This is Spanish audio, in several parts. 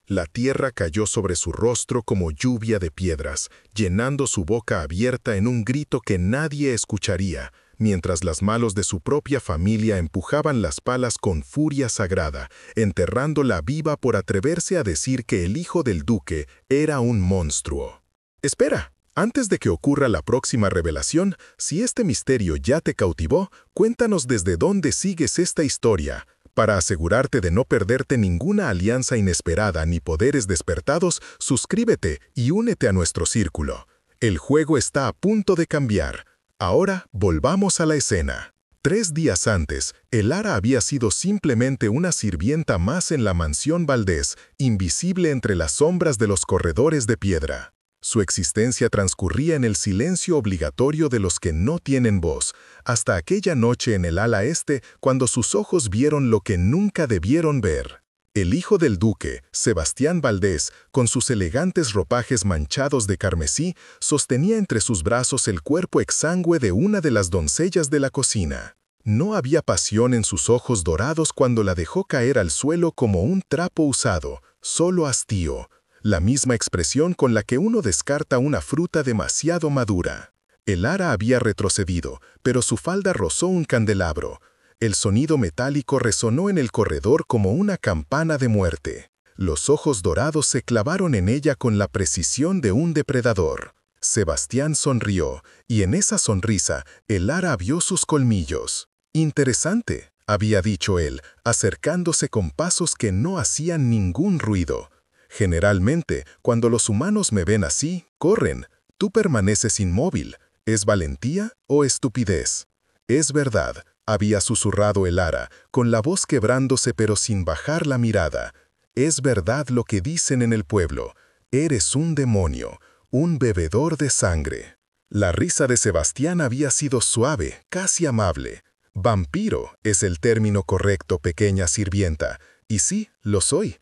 La tierra cayó sobre su rostro como lluvia de piedras, llenando su boca abierta en un grito que nadie escucharía, mientras las manos de su propia familia empujaban las palas con furia sagrada, enterrándola viva por atreverse a decir que el hijo del duque era un monstruo. Espera, antes de que ocurra la próxima revelación, si este misterio ya te cautivó, cuéntanos desde dónde sigues esta historia. Para asegurarte de no perderte ninguna alianza inesperada ni poderes despertados, suscríbete y únete a nuestro círculo. El juego está a punto de cambiar. Ahora volvamos a la escena. 3 días antes, Elara había sido simplemente una sirvienta más en la mansión Valdés, invisible entre las sombras de los corredores de piedra. Su existencia transcurría en el silencio obligatorio de los que no tienen voz, hasta aquella noche en el ala este cuando sus ojos vieron lo que nunca debieron ver. El hijo del duque, Sebastián Valdés, con sus elegantes ropajes manchados de carmesí, sostenía entre sus brazos el cuerpo exangüe de una de las doncellas de la cocina. No había pasión en sus ojos dorados cuando la dejó caer al suelo como un trapo usado, solo hastío. La misma expresión con la que uno descarta una fruta demasiado madura. Elara había retrocedido, pero su falda rozó un candelabro. El sonido metálico resonó en el corredor como una campana de muerte. Los ojos dorados se clavaron en ella con la precisión de un depredador. Sebastián sonrió, y en esa sonrisa, Elara vio sus colmillos. «Interesante», había dicho él, acercándose con pasos que no hacían ningún ruido. «Generalmente, cuando los humanos me ven así, corren. Tú permaneces inmóvil. ¿Es valentía o estupidez?» «Es verdad», había susurrado Elara, con la voz quebrándose pero sin bajar la mirada. «Es verdad lo que dicen en el pueblo. Eres un demonio, un bebedor de sangre». La risa de Sebastián había sido suave, casi amable. «Vampiro es el término correcto, pequeña sirvienta. Y sí, lo soy.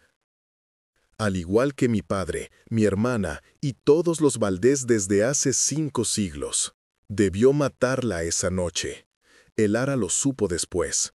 Al igual que mi padre, mi hermana y todos los Valdés desde hace 5 siglos. Debió matarla esa noche. Elara lo supo después.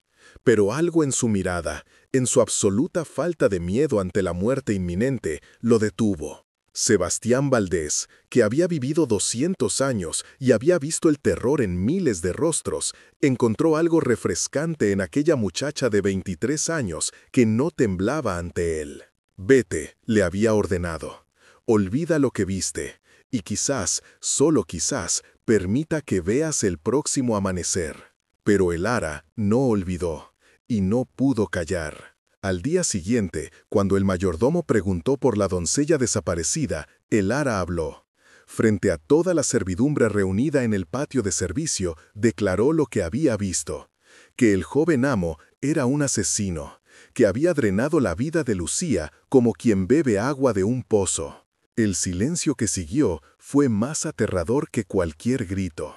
Pero algo en su mirada, en su absoluta falta de miedo ante la muerte inminente, lo detuvo. Sebastián Valdés, que había vivido 200 años y había visto el terror en miles de rostros, encontró algo refrescante en aquella muchacha de 23 años que no temblaba ante él. «Vete», le había ordenado. «Olvida lo que viste, y quizás, solo quizás, permita que veas el próximo amanecer». Pero Elara no olvidó, y no pudo callar. Al día siguiente, cuando el mayordomo preguntó por la doncella desaparecida, Elara habló. Frente a toda la servidumbre reunida en el patio de servicio, declaró lo que había visto. Que el joven amo era un asesino, que había drenado la vida de Lucía como quien bebe agua de un pozo. El silencio que siguió fue más aterrador que cualquier grito.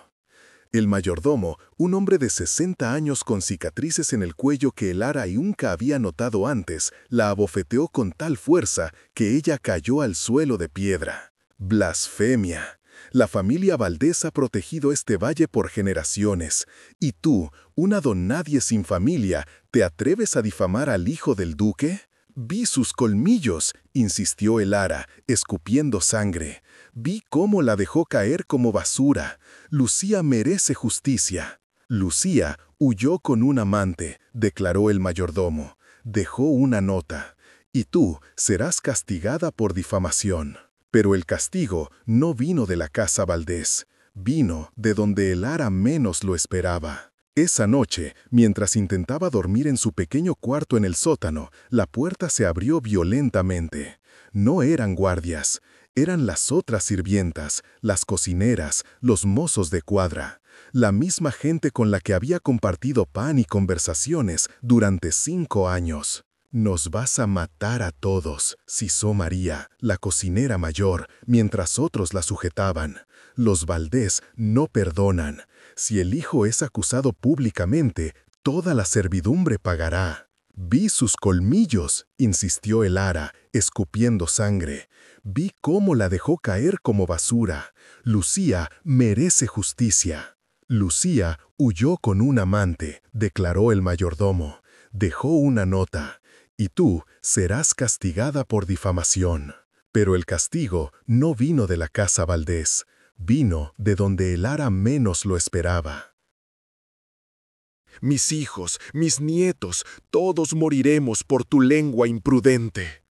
El mayordomo, un hombre de 60 años con cicatrices en el cuello que Elara nunca había notado antes, la abofeteó con tal fuerza que ella cayó al suelo de piedra. «Blasfemia. La familia Valdés ha protegido este valle por generaciones, y tú, una donadie sin familia, ¿te atreves a difamar al hijo del duque?» «Vi sus colmillos», insistió Elara, escupiendo sangre. «Vi cómo la dejó caer como basura. Lucía merece justicia». «Lucía huyó con un amante», declaró el mayordomo. «Dejó una nota. Y tú serás castigada por difamación». Pero el castigo no vino de la casa Valdés. Vino de donde Elara menos lo esperaba. Esa noche, mientras intentaba dormir en su pequeño cuarto en el sótano, la puerta se abrió violentamente. No eran guardias, eran las otras sirvientas, las cocineras, los mozos de cuadra. La misma gente con la que había compartido pan y conversaciones durante 5 años. «Nos vas a matar a todos», sisó María, la cocinera mayor, mientras otros la sujetaban. «Los Valdés no perdonan. Si el hijo es acusado públicamente, toda la servidumbre pagará». «Vi sus colmillos», insistió Elara, escupiendo sangre. «Vi cómo la dejó caer como basura. Lucía merece justicia». «Lucía huyó con un amante», declaró el mayordomo. «Dejó una nota. y tú serás castigada por difamación. Pero el castigo no vino de la casa Valdés, vino de donde Elara menos lo esperaba. Mis hijos, mis nietos, todos moriremos por tu lengua imprudente.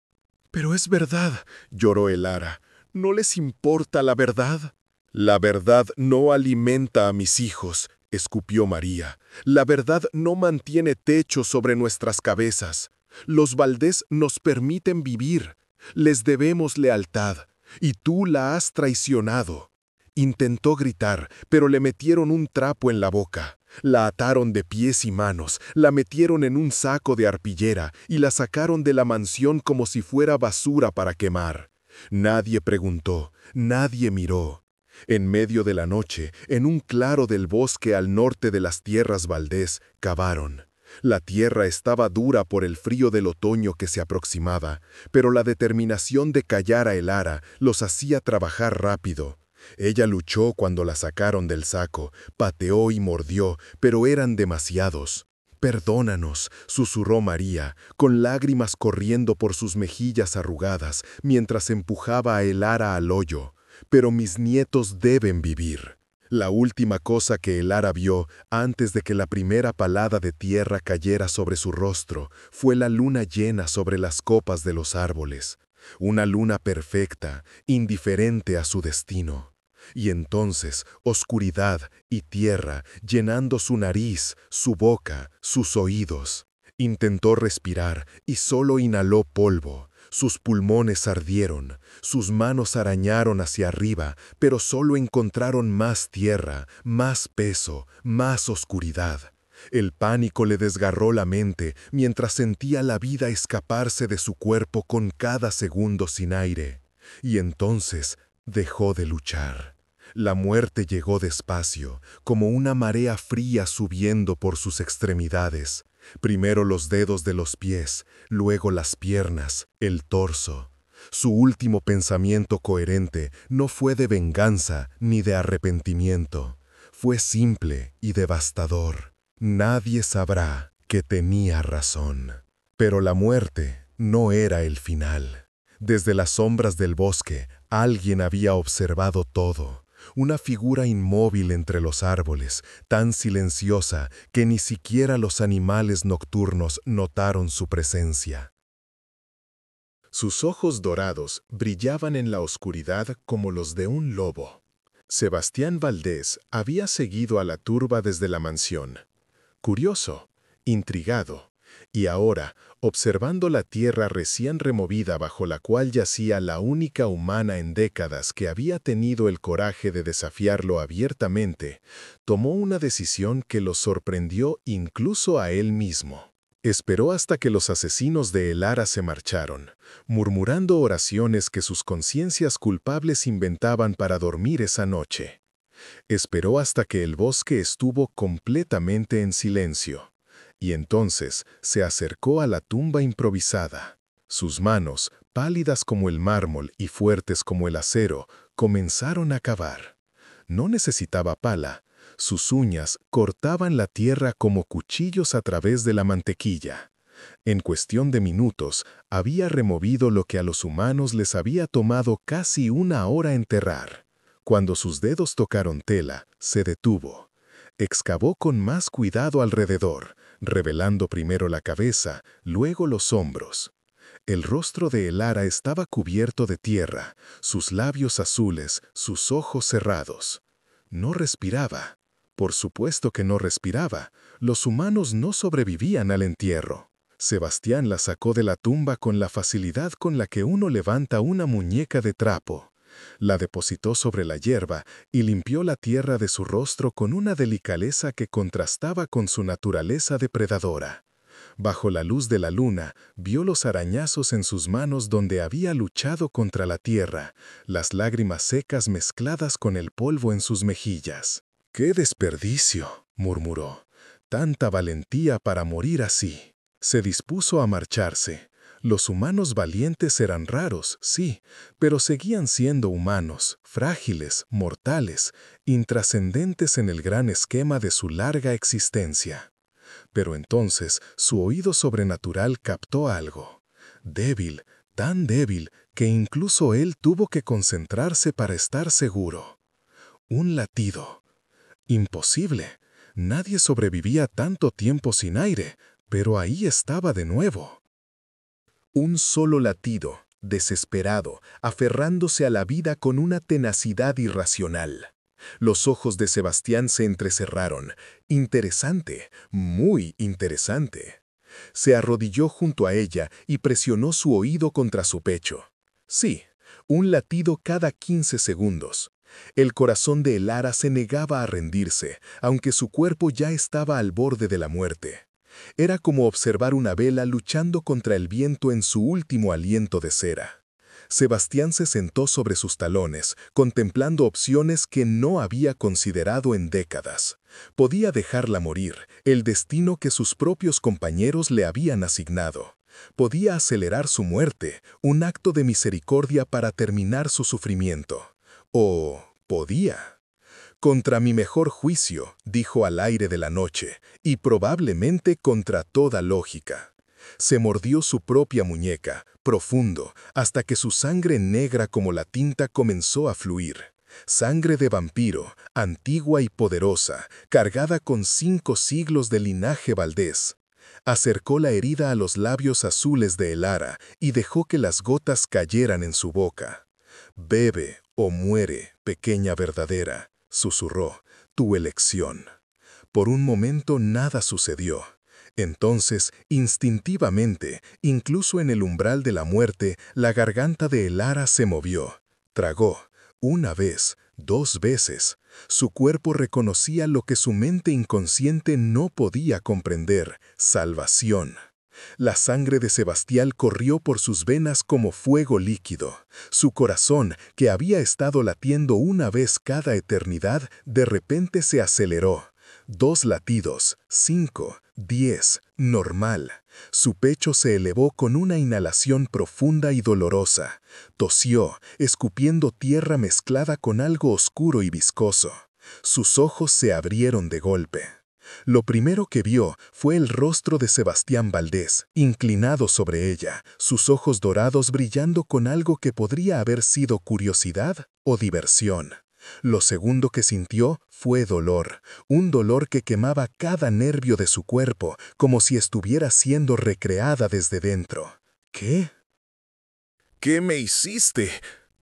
Pero es verdad, lloró Elara. ¿No les importa la verdad? La verdad no alimenta a mis hijos, escupió María. La verdad no mantiene techo sobre nuestras cabezas. Los Valdés nos permiten vivir. Les debemos lealtad, y tú la has traicionado. Intentó gritar, pero le metieron un trapo en la boca. La ataron de pies y manos, la metieron en un saco de arpillera y la sacaron de la mansión como si fuera basura para quemar. Nadie preguntó, nadie miró. En medio de la noche, en un claro del bosque al norte de las tierras Valdés, cavaron. La tierra estaba dura por el frío del otoño que se aproximaba, pero la determinación de callar a Elara los hacía trabajar rápido. Ella luchó cuando la sacaron del saco, pateó y mordió, pero eran demasiados. «Perdónanos», susurró María, con lágrimas corriendo por sus mejillas arrugadas, mientras empujaba a Elara al hoyo. «Pero mis nietos deben vivir». La última cosa que Elara vio, antes de que la primera palada de tierra cayera sobre su rostro, fue la luna llena sobre las copas de los árboles. Una luna perfecta, indiferente a su destino. Y entonces, oscuridad y tierra llenando su nariz, su boca, sus oídos. Intentó respirar y solo inhaló polvo. Sus pulmones ardieron, sus manos arañaron hacia arriba, pero solo encontraron más tierra, más peso, más oscuridad. El pánico le desgarró la mente mientras sentía la vida escaparse de su cuerpo con cada segundo sin aire. Y entonces dejó de luchar. La muerte llegó despacio, como una marea fría subiendo por sus extremidades. Primero los dedos de los pies, luego las piernas, el torso. Su último pensamiento coherente no fue de venganza ni de arrepentimiento. Fue simple y devastador. Nadie sabrá que tenía razón. Pero la muerte no era el final. Desde las sombras del bosque, alguien había observado todo. Una figura inmóvil entre los árboles, tan silenciosa que ni siquiera los animales nocturnos notaron su presencia. Sus ojos dorados brillaban en la oscuridad como los de un lobo. Sebastián Valdés había seguido a la turba desde la mansión. Curioso, intrigado, y ahora, observando la tierra recién removida bajo la cual yacía la única humana en décadas que había tenido el coraje de desafiarlo abiertamente, tomó una decisión que lo sorprendió incluso a él mismo. Esperó hasta que los asesinos de Elara se marcharon, murmurando oraciones que sus conciencias culpables inventaban para dormir esa noche. Esperó hasta que el bosque estuvo completamente en silencio. Y entonces se acercó a la tumba improvisada. Sus manos, pálidas como el mármol y fuertes como el acero, comenzaron a cavar. No necesitaba pala. Sus uñas cortaban la tierra como cuchillos a través de la mantequilla. En cuestión de minutos, había removido lo que a los humanos les había tomado casi una hora enterrar. Cuando sus dedos tocaron tela, se detuvo. Excavó con más cuidado alrededor, revelando primero la cabeza, luego los hombros. El rostro de Elara estaba cubierto de tierra, sus labios azules, sus ojos cerrados. No respiraba. Por supuesto que no respiraba. Los humanos no sobrevivían al entierro. Sebastián la sacó de la tumba con la facilidad con la que uno levanta una muñeca de trapo. La depositó sobre la hierba y limpió la tierra de su rostro con una delicadeza que contrastaba con su naturaleza depredadora. Bajo la luz de la luna, vio los arañazos en sus manos donde había luchado contra la tierra, las lágrimas secas mezcladas con el polvo en sus mejillas. «¡Qué desperdicio!», murmuró. «Tanta valentía para morir así». Se dispuso a marcharse. Los humanos valientes eran raros, sí, pero seguían siendo humanos, frágiles, mortales, intrascendentes en el gran esquema de su larga existencia. Pero entonces su oído sobrenatural captó algo. Débil, tan débil, que incluso él tuvo que concentrarse para estar seguro. Un latido. Imposible. Nadie sobrevivía tanto tiempo sin aire, pero ahí estaba de nuevo. Un solo latido, desesperado, aferrándose a la vida con una tenacidad irracional. Los ojos de Sebastián se entrecerraron. Interesante, muy interesante. Se arrodilló junto a ella y presionó su oído contra su pecho. Sí, un latido cada 15 segundos. El corazón de Elara se negaba a rendirse, aunque su cuerpo ya estaba al borde de la muerte. Era como observar una vela luchando contra el viento en su último aliento de cera. Sebastián se sentó sobre sus talones, contemplando opciones que no había considerado en décadas. Podía dejarla morir, el destino que sus propios compañeros le habían asignado. Podía acelerar su muerte, un acto de misericordia para terminar su sufrimiento. O podía. Contra mi mejor juicio, dijo al aire de la noche, y probablemente contra toda lógica. Se mordió su propia muñeca, profundo, hasta que su sangre negra como la tinta comenzó a fluir. Sangre de vampiro, antigua y poderosa, cargada con 5 siglos de linaje valdés. Acercó la herida a los labios azules de Elara y dejó que las gotas cayeran en su boca. «Bebe o muere, pequeña verdadera», susurró, «tu elección». Por un momento nada sucedió. Entonces, instintivamente, incluso en el umbral de la muerte, la garganta de Elara se movió. Tragó. 1 vez, 2 veces. Su cuerpo reconocía lo que su mente inconsciente no podía comprender: salvación. La sangre de Sebastián corrió por sus venas como fuego líquido. Su corazón, que había estado latiendo 1 vez cada eternidad, de repente se aceleró. 2 latidos, 5, 10, normal. Su pecho se elevó con una inhalación profunda y dolorosa. Tosió, escupiendo tierra mezclada con algo oscuro y viscoso. Sus ojos se abrieron de golpe. Lo primero que vio fue el rostro de Sebastián Valdés, inclinado sobre ella, sus ojos dorados brillando con algo que podría haber sido curiosidad o diversión. Lo segundo que sintió fue dolor, un dolor que quemaba cada nervio de su cuerpo, como si estuviera siendo recreada desde dentro. ¿Qué? «¿Qué me hiciste?»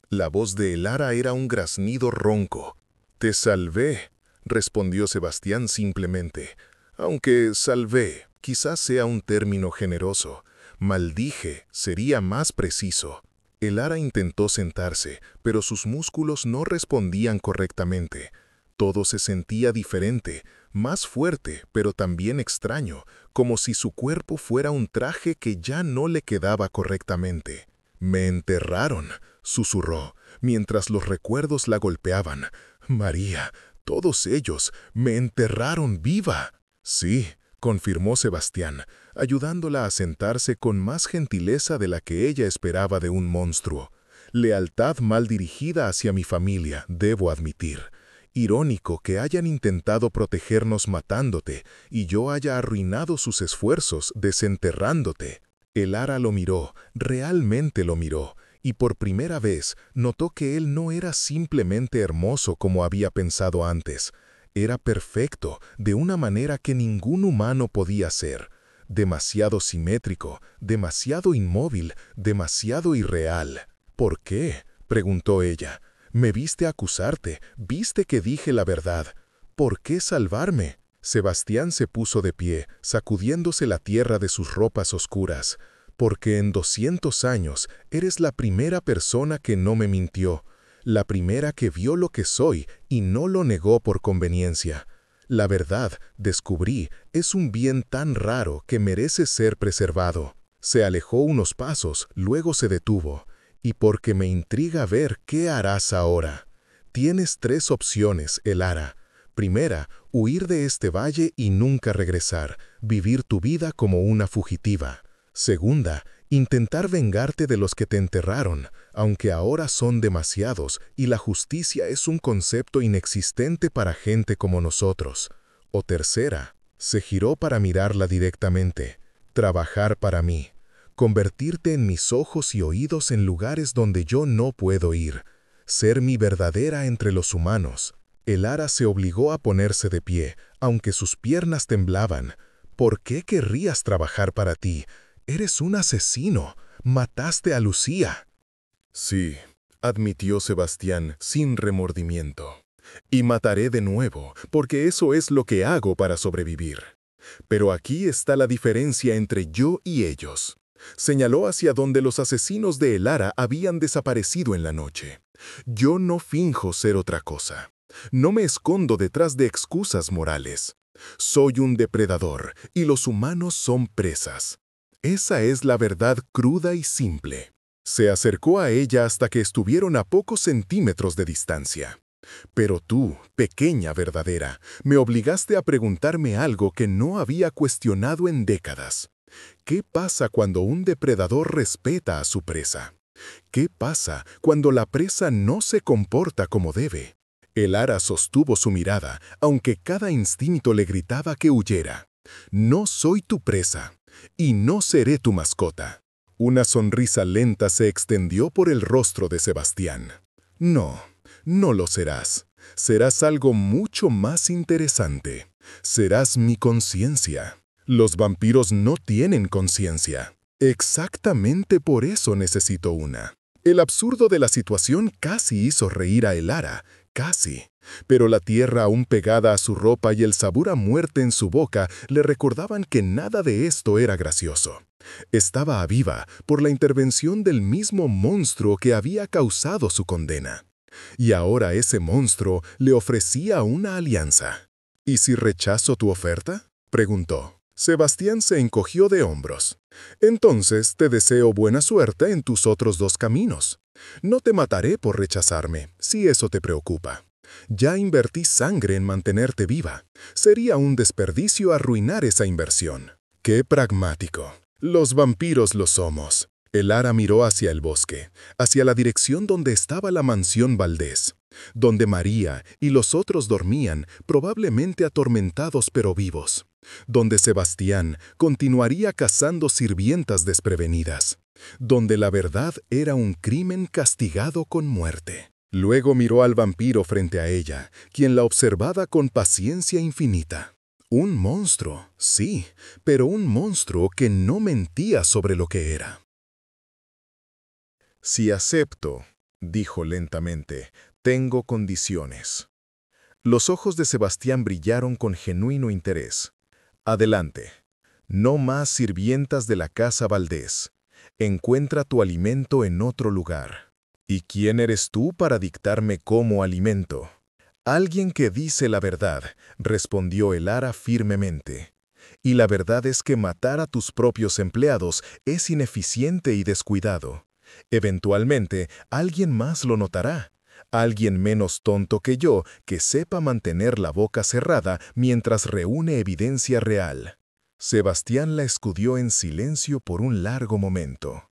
La voz de Elara era un graznido ronco. «Te salvé», respondió Sebastián simplemente. Aunque salvé, quizás sea un término generoso. Maldije sería más preciso. Elara intentó sentarse, pero sus músculos no respondían correctamente. Todo se sentía diferente, más fuerte, pero también extraño, como si su cuerpo fuera un traje que ya no le quedaba correctamente. «Me enterraron», susurró, mientras los recuerdos la golpeaban. «María, todos ellos, me enterraron viva». «Sí», confirmó Sebastián, ayudándola a sentarse con más gentileza de la que ella esperaba de un monstruo. «Lealtad mal dirigida hacia mi familia, debo admitir. Irónico que hayan intentado protegernos matándote y yo haya arruinado sus esfuerzos desenterrándote». Elara lo miró, realmente lo miró, y por primera vez notó que él no era simplemente hermoso como había pensado antes. Era perfecto, de una manera que ningún humano podía ser. Demasiado simétrico, demasiado inmóvil, demasiado irreal. «¿Por qué?», preguntó ella. «Me viste acusarte, viste que dije la verdad. ¿Por qué salvarme?». Sebastián se puso de pie, sacudiéndose la tierra de sus ropas oscuras. «Porque en 200 años eres la primera persona que no me mintió. La primera que vio lo que soy y no lo negó por conveniencia. La verdad, descubrí, es un bien tan raro que merece ser preservado». Se alejó unos pasos, luego se detuvo. «Y porque me intriga ver qué harás ahora. Tienes 3 opciones, Elara. Primera, huir de este valle y nunca regresar, vivir tu vida como una fugitiva. Segunda, intentar vengarte de los que te enterraron, aunque ahora son demasiados y la justicia es un concepto inexistente para gente como nosotros. O tercera, Se giró para mirarla directamente, trabajar para mí, convertirte en mis ojos y oídos en lugares donde yo no puedo ir, ser mi verdadera entre los humanos. Elara se obligó a ponerse de pie, aunque sus piernas temblaban. ¿Por qué querrías trabajar para ti? Eres un asesino. Mataste a Lucía. Sí, admitió Sebastián sin remordimiento. Y mataré de nuevo, porque eso es lo que hago para sobrevivir. Pero aquí está la diferencia entre yo y ellos. Señaló hacia donde los asesinos de Elara habían desaparecido en la noche. Yo no finjo ser otra cosa. No me escondo detrás de excusas morales. Soy un depredador y los humanos son presas. Esa es la verdad cruda y simple. Se acercó a ella hasta que estuvieron a pocos centímetros de distancia. Pero tú, pequeña verdadera, me obligaste a preguntarme algo que no había cuestionado en décadas. ¿Qué pasa cuando un depredador respeta a su presa? ¿Qué pasa cuando la presa no se comporta como debe? Elara sostuvo su mirada, aunque cada instinto le gritaba que huyera. No soy tu presa, y no seré tu mascota. Una sonrisa lenta se extendió por el rostro de Sebastián. No, no lo serás. Serás algo mucho más interesante. Serás mi conciencia. Los vampiros no tienen conciencia. Exactamente por eso necesito una. El absurdo de la situación casi hizo reír a Elara, casi. Pero la tierra aún pegada a su ropa y el sabor a muerte en su boca le recordaban que nada de esto era gracioso. Estaba viva por la intervención del mismo monstruo que había causado su condena. Y ahora ese monstruo le ofrecía una alianza. ¿Y si rechazo tu oferta?, preguntó. Sebastián se encogió de hombros. Entonces te deseo buena suerte en tus otros dos caminos. No te mataré por rechazarme, si eso te preocupa. Ya invertí sangre en mantenerte viva. Sería un desperdicio arruinar esa inversión. ¡Qué pragmático! Los vampiros lo somos. Elara miró hacia el bosque, hacia la dirección donde estaba la mansión Valdés, donde María y los otros dormían, probablemente atormentados pero vivos, donde Sebastián continuaría cazando sirvientas desprevenidas, donde la verdad era un crimen castigado con muerte. Luego miró al vampiro frente a ella, quien la observaba con paciencia infinita. Un monstruo, sí, pero un monstruo que no mentía sobre lo que era. Si acepto, dijo lentamente, tengo condiciones. Los ojos de Sebastián brillaron con genuino interés. Adelante. No más sirvientas de la casa Valdés. Encuentra tu alimento en otro lugar. ¿Y quién eres tú para dictarme cómo alimento? Alguien que dice la verdad, respondió Elara firmemente. Y la verdad es que matar a tus propios empleados es ineficiente y descuidado. Eventualmente, alguien más lo notará. Alguien menos tonto que yo que sepa mantener la boca cerrada mientras reúne evidencia real. Sebastián la escudió en silencio por un largo momento.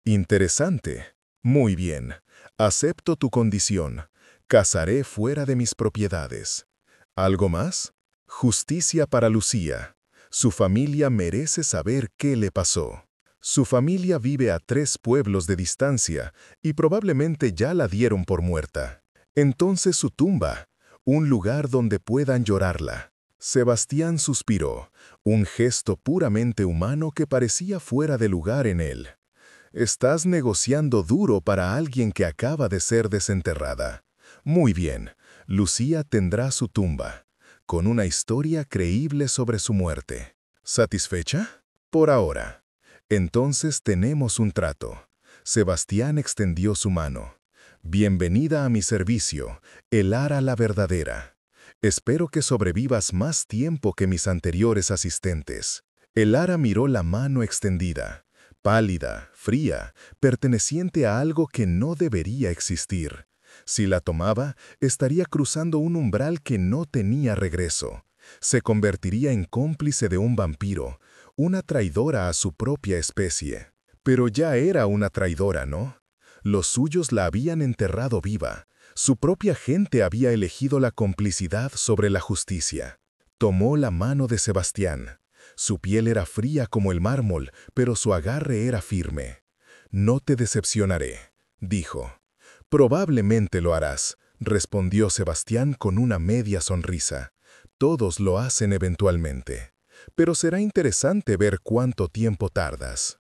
Interesante. Muy bien. Acepto tu condición. Cazaré fuera de mis propiedades. ¿Algo más? Justicia para Lucía. Su familia merece saber qué le pasó. Su familia vive a 3 pueblos de distancia y probablemente ya la dieron por muerta. Entonces su tumba, un lugar donde puedan llorarla. Sebastián suspiró, un gesto puramente humano que parecía fuera de lugar en él. Estás negociando duro para alguien que acaba de ser desenterrada. Muy bien, Lucía tendrá su tumba, con una historia creíble sobre su muerte. ¿Satisfecha? Por ahora. Entonces tenemos un trato. Sebastián extendió su mano. Bienvenida a mi servicio, Elara la verdadera. Espero que sobrevivas más tiempo que mis anteriores asistentes. Elara miró la mano extendida, pálida, fría, perteneciente a algo que no debería existir. Si la tomaba, estaría cruzando un umbral que no tenía regreso. Se convertiría en cómplice de un vampiro, una traidora a su propia especie. Pero ya era una traidora, ¿no? Los suyos la habían enterrado viva. Su propia gente había elegido la complicidad sobre la justicia. Tomó la mano de Sebastián. Su piel era fría como el mármol, pero su agarre era firme. «No te decepcionaré», dijo. «Probablemente lo harás», respondió Sebastián con una media sonrisa. «Todos lo hacen eventualmente. Pero será interesante ver cuánto tiempo tardas».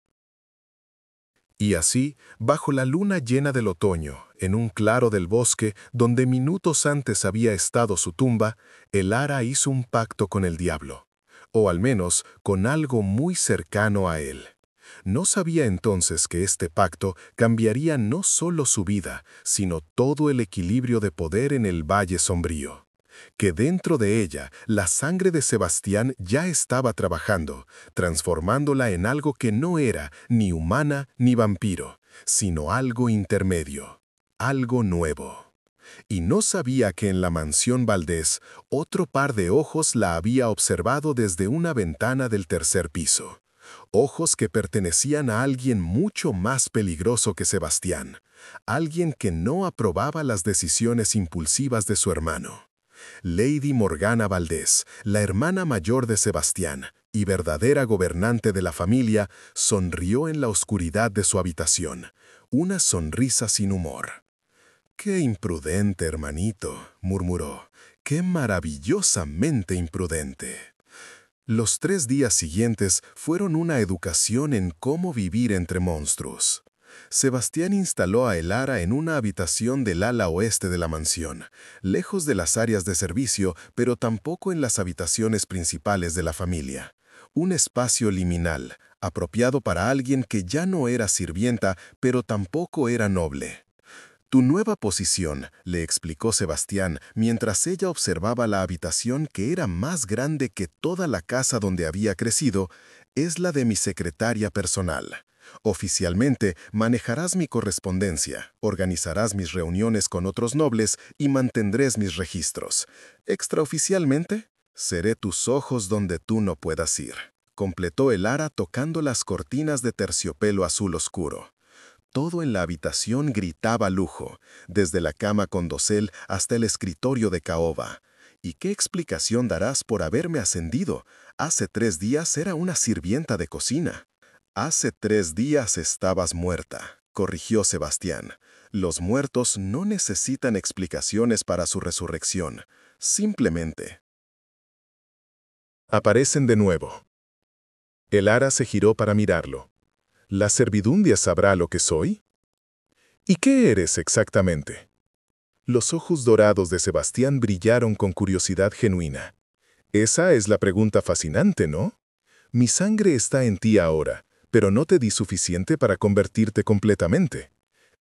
Y así, bajo la luna llena del otoño, en un claro del bosque donde minutos antes había estado su tumba, Elara hizo un pacto con el diablo, o al menos con algo muy cercano a él. No sabía entonces que este pacto cambiaría no solo su vida, sino todo el equilibrio de poder en el Valle Sombrío. Que dentro de ella la sangre de Sebastián ya estaba trabajando, transformándola en algo que no era ni humana ni vampiro, sino algo intermedio, algo nuevo. Y no sabía que en la mansión Valdés otro par de ojos la había observado desde una ventana del tercer piso. Ojos que pertenecían a alguien mucho más peligroso que Sebastián, alguien que no aprobaba las decisiones impulsivas de su hermano. Lady Morgana Valdés, la hermana mayor de Sebastián y verdadera gobernante de la familia, sonrió en la oscuridad de su habitación, una sonrisa sin humor. «Qué imprudente, hermanito», murmuró. «Qué maravillosamente imprudente». Los 3 días siguientes fueron una educación en cómo vivir entre monstruos. Sebastián instaló a Elara en una habitación del ala oeste de la mansión, lejos de las áreas de servicio, pero tampoco en las habitaciones principales de la familia. Un espacio liminal, apropiado para alguien que ya no era sirvienta, pero tampoco era noble. «Tu nueva posición», le explicó Sebastián, mientras ella observaba la habitación que era más grande que toda la casa donde había crecido, «es la de mi secretaria personal. Oficialmente, manejarás mi correspondencia, organizarás mis reuniones con otros nobles y mantendrás mis registros. Extraoficialmente, seré tus ojos donde tú no puedas ir», completó Elara tocando las cortinas de terciopelo azul oscuro. Todo en la habitación gritaba lujo, desde la cama con dosel hasta el escritorio de caoba. «¿Y qué explicación darás por haberme ascendido? Hace 3 días era una sirvienta de cocina». «Hace 3 días estabas muerta», corrigió Sebastián. «Los muertos no necesitan explicaciones para su resurrección. Simplemente aparecen de nuevo». Elara se giró para mirarlo. «¿La servidumbre sabrá lo que soy?» «¿Y qué eres exactamente?» Los ojos dorados de Sebastián brillaron con curiosidad genuina. «Esa es la pregunta fascinante, ¿no? Mi sangre está en ti ahora, pero no te di suficiente para convertirte completamente.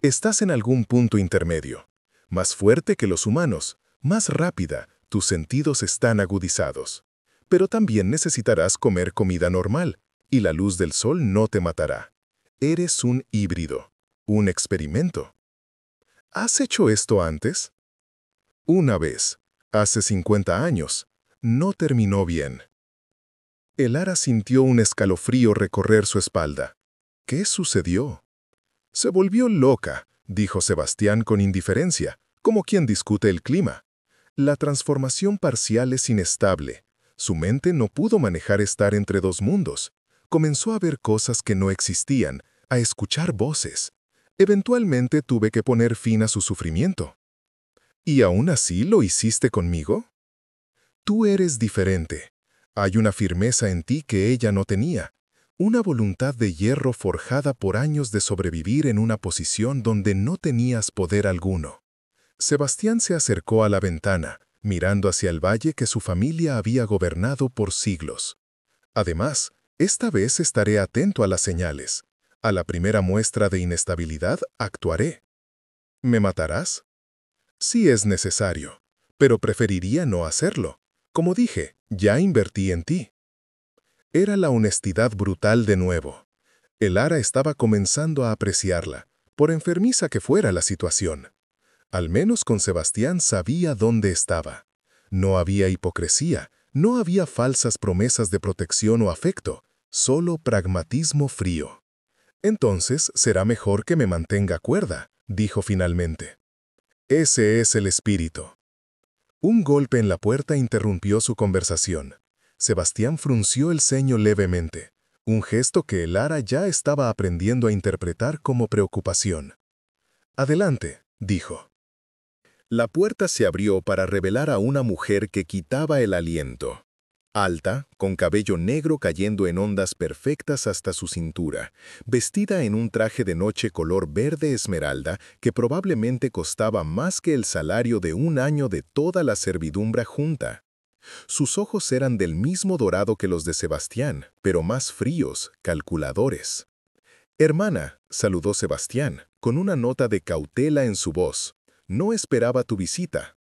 Estás en algún punto intermedio. Más fuerte que los humanos, más rápida, tus sentidos están agudizados. Pero también necesitarás comer comida normal, y la luz del sol no te matará. Eres un híbrido, un experimento». «¿Has hecho esto antes?» «Una vez, hace 50 años. No terminó bien». Elara sintió un escalofrío recorrer su espalda. ¿Qué sucedió? «Se volvió loca», dijo Sebastián con indiferencia, como quien discute el clima. «La transformación parcial es inestable. Su mente no pudo manejar estar entre 2 mundos. Comenzó a ver cosas que no existían, a escuchar voces. Eventualmente tuve que poner fin a su sufrimiento». «¿Y aún así lo hiciste conmigo?» «Tú eres diferente. Hay una firmeza en ti que ella no tenía. Una voluntad de hierro forjada por años de sobrevivir en una posición donde no tenías poder alguno». Sebastián se acercó a la ventana, mirando hacia el valle que su familia había gobernado por siglos. «Además, esta vez estaré atento a las señales. A la primera muestra de inestabilidad, actuaré». «¿Me matarás?» «Si es necesario, pero preferiría no hacerlo. Como dije, ya invertí en ti». Era la honestidad brutal de nuevo. Elara estaba comenzando a apreciarla, por enfermiza que fuera la situación. Al menos con Sebastián sabía dónde estaba. No había hipocresía, no había falsas promesas de protección o afecto, solo pragmatismo frío. «Entonces será mejor que me mantenga cuerda», dijo finalmente. «Ese es el espíritu». Un golpe en la puerta interrumpió su conversación. Sebastián frunció el ceño levemente, un gesto que Elara ya estaba aprendiendo a interpretar como preocupación. «Adelante», dijo. La puerta se abrió para revelar a una mujer que quitaba el aliento. Alta, con cabello negro cayendo en ondas perfectas hasta su cintura, vestida en un traje de noche color verde esmeralda que probablemente costaba más que el salario de un año de toda la servidumbre junta. Sus ojos eran del mismo dorado que los de Sebastián, pero más fríos, calculadores. «Hermana», saludó Sebastián, con una nota de cautela en su voz. «No esperaba tu visita».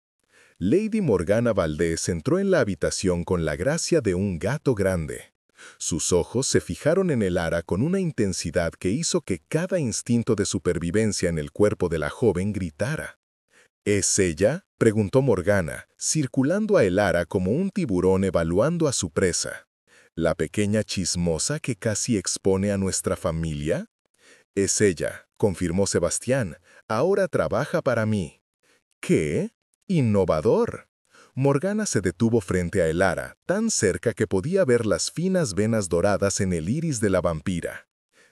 Lady Morgana Valdés entró en la habitación con la gracia de un gato grande. Sus ojos se fijaron en Elara con una intensidad que hizo que cada instinto de supervivencia en el cuerpo de la joven gritara. «¿Es ella?», preguntó Morgana, circulando a Elara como un tiburón evaluando a su presa. «¿La pequeña chismosa que casi expone a nuestra familia?» «Es ella», confirmó Sebastián. «Ahora trabaja para mí». «¿Qué? ¡Innovador!». Morgana se detuvo frente a Elara, tan cerca que podía ver las finas venas doradas en el iris de la vampira.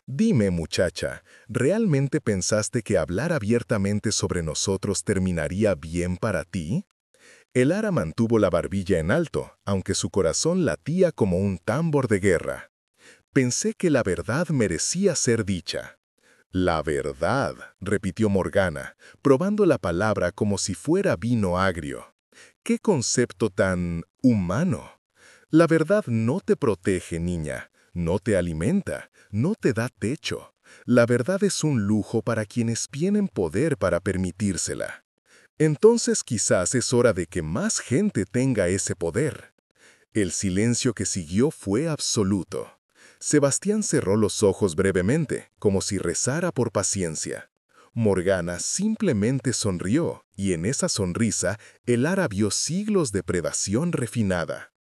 «Dime, muchacha, ¿realmente pensaste que hablar abiertamente sobre nosotros terminaría bien para ti?». Elara mantuvo la barbilla en alto, aunque su corazón latía como un tambor de guerra. «Pensé que la verdad merecía ser dicha». «La verdad», repitió Morgana, probando la palabra como si fuera vino agrio. «¿Qué concepto tan humano? La verdad no te protege, niña, no te alimenta, no te da techo. La verdad es un lujo para quienes tienen poder para permitírsela. Entonces quizás es hora de que más gente tenga ese poder». El silencio que siguió fue absoluto. Sebastián cerró los ojos brevemente, como si rezara por paciencia. Morgana simplemente sonrió, y en esa sonrisa, Elara vio siglos de predación refinada.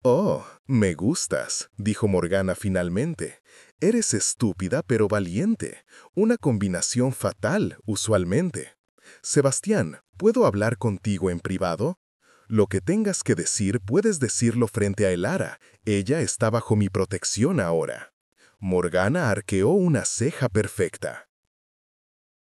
«Oh, me gustas», dijo Morgana finalmente. «Eres estúpida pero valiente, una combinación fatal, usualmente. Sebastián, ¿puedo hablar contigo en privado?». «Lo que tengas que decir, puedes decirlo frente a Elara. Ella está bajo mi protección ahora». Morgana arqueó una ceja perfecta.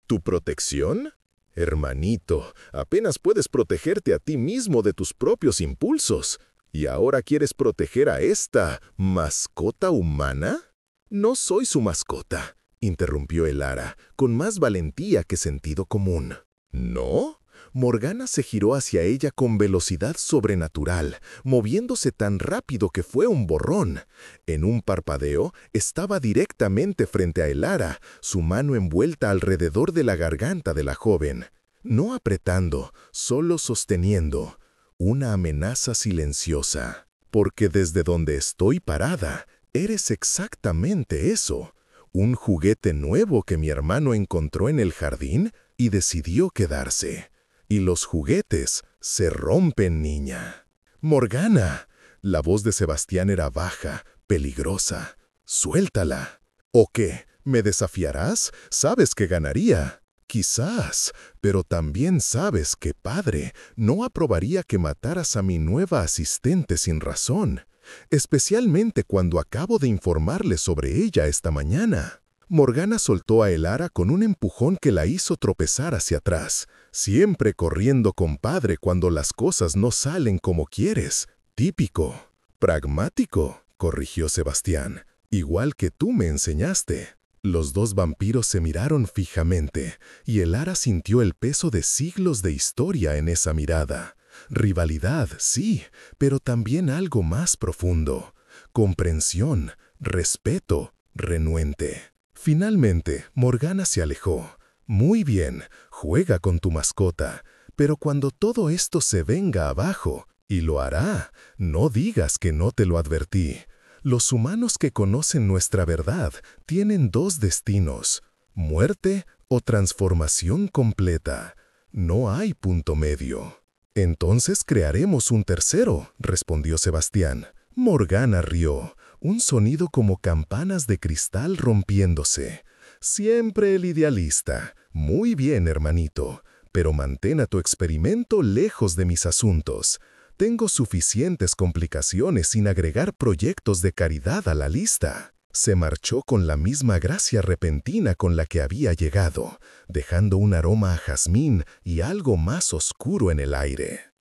¿Tu protección? Hermanito, apenas puedes protegerte a ti mismo de tus propios impulsos. ¿Y ahora quieres proteger a esta mascota humana? No soy su mascota, interrumpió Elara, con más valentía que sentido común. ¿No? Morgana se giró hacia ella con velocidad sobrenatural, moviéndose tan rápido que fue un borrón. En un parpadeo, estaba directamente frente a Elara, su mano envuelta alrededor de la garganta de la joven. No apretando, solo sosteniendo. Una amenaza silenciosa. Porque desde donde estoy parada, eres exactamente eso. Un juguete nuevo que mi hermano encontró en el jardín y decidió quedarse. Y los juguetes se rompen, niña. «Morgana». La voz de Sebastián era baja, peligrosa. «Suéltala». «¿O qué? ¿Me desafiarás? Sabes que ganaría». «Quizás, pero también sabes que, padre, no aprobaría que mataras a mi nueva asistente sin razón, especialmente cuando acabo de informarle sobre ella esta mañana». Morgana soltó a Elara con un empujón que la hizo tropezar hacia atrás, siempre corriendo con padre cuando las cosas no salen como quieres. Típico. «Pragmático», corrigió Sebastián, «igual que tú me enseñaste». Los dos vampiros se miraron fijamente, y Elara sintió el peso de siglos de historia en esa mirada. Rivalidad, sí, pero también algo más profundo. Comprensión, respeto, renuente. Finalmente, Morgana se alejó. «Muy bien, juega con tu mascota, pero cuando todo esto se venga abajo, y lo hará, no digas que no te lo advertí. Los humanos que conocen nuestra verdad tienen dos destinos, muerte o transformación completa. No hay punto medio». «Entonces crearemos un tercero», respondió Sebastián. Morgana rió, un sonido como campanas de cristal rompiéndose. «Siempre el idealista. Muy bien, hermanito. pero mantén a tu experimento lejos de mis asuntos. Tengo suficientes complicaciones sin agregar proyectos de caridad a la lista. Se marchó con la misma gracia repentina con la que había llegado, dejando un aroma a jazmín y algo más oscuro en el aire.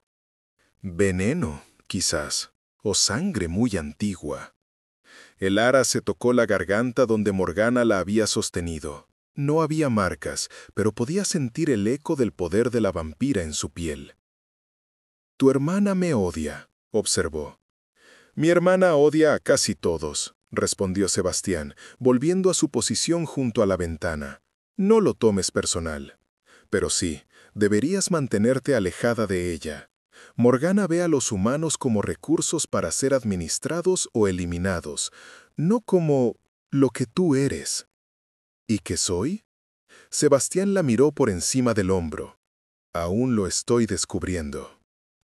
Veneno, quizás, o sangre muy antigua. El ara se tocó la garganta donde Morgana la había sostenido. No había marcas, pero podía sentir el eco del poder de la vampira en su piel. «Tu hermana me odia», observó. «Mi hermana odia a casi todos», respondió Sebastián, volviendo a su posición junto a la ventana. «No lo tomes personal. Pero sí, deberías mantenerte alejada de ella. Morgana ve a los humanos como recursos para ser administrados o eliminados, no como lo que tú eres». «¿Y qué soy?» Sebastián la miró por encima del hombro. «Aún lo estoy descubriendo».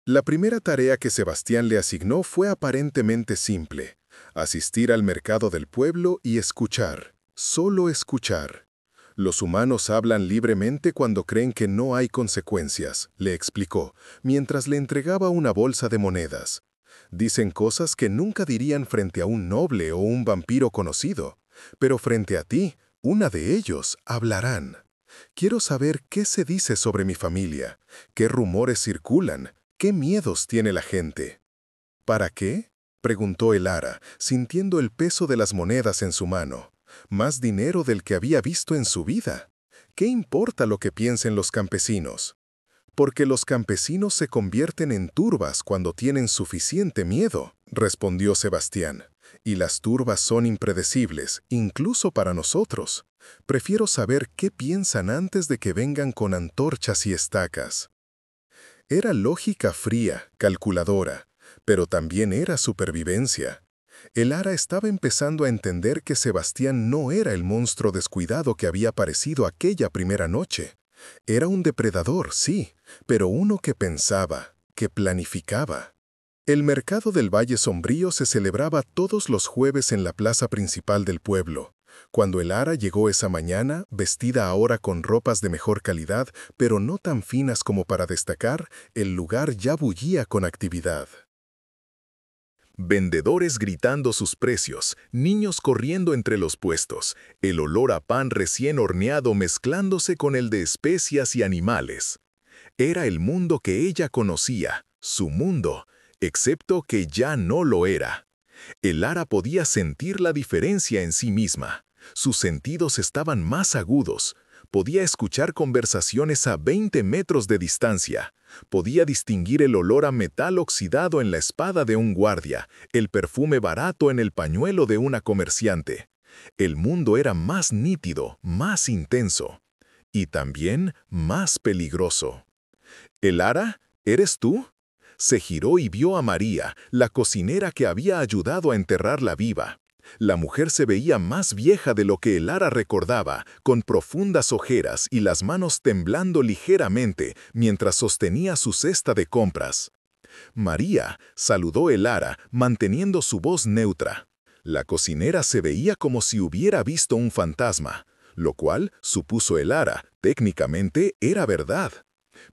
La primera tarea que Sebastián le asignó fue aparentemente simple: asistir al mercado del pueblo y escuchar, solo escuchar. Los humanos hablan libremente cuando creen que no hay consecuencias, le explicó, mientras le entregaba una bolsa de monedas. Dicen cosas que nunca dirían frente a un noble o un vampiro conocido, pero frente a ti, una de ellos hablarán. Quiero saber qué se dice sobre mi familia, qué rumores circulan, qué miedos tiene la gente. ¿Para qué?, preguntó el ara, sintiendo el peso de las monedas en su mano. Más dinero del que había visto en su vida. ¿Qué importa lo que piensen los campesinos? Porque los campesinos se convierten en turbas cuando tienen suficiente miedo, respondió Sebastián. Y las turbas son impredecibles, incluso para nosotros. Prefiero saber qué piensan antes de que vengan con antorchas y estacas. Era lógica fría, calculadora, pero también era supervivencia. El ara estaba empezando a entender que Sebastián no era el monstruo descuidado que había parecido aquella primera noche. Era un depredador, sí, pero uno que pensaba, que planificaba. El mercado del Valle Sombrío se celebraba todos los jueves en la plaza principal del pueblo. Cuando el ara llegó esa mañana, vestida ahora con ropas de mejor calidad, pero no tan finas como para destacar, el lugar ya bullía con actividad. Vendedores gritando sus precios, niños corriendo entre los puestos, el olor a pan recién horneado mezclándose con el de especias y animales. Era el mundo que ella conocía, su mundo, excepto que ya no lo era. El ara podía sentir la diferencia en sí misma. Sus sentidos estaban más agudos. Podía escuchar conversaciones a 20 metros de distancia. Podía distinguir el olor a metal oxidado en la espada de un guardia, el perfume barato en el pañuelo de una comerciante. El mundo era más nítido, más intenso. Y también más peligroso. ¿El ara? ¿Eres tú? Se giró y vio a María, la cocinera que había ayudado a enterrarla viva. La mujer se veía más vieja de lo que el ara recordaba, con profundas ojeras y las manos temblando ligeramente mientras sostenía su cesta de compras. María, saludó el ara, manteniendo su voz neutra. La cocinera se veía como si hubiera visto un fantasma, lo cual, supuso el ara, técnicamente era verdad.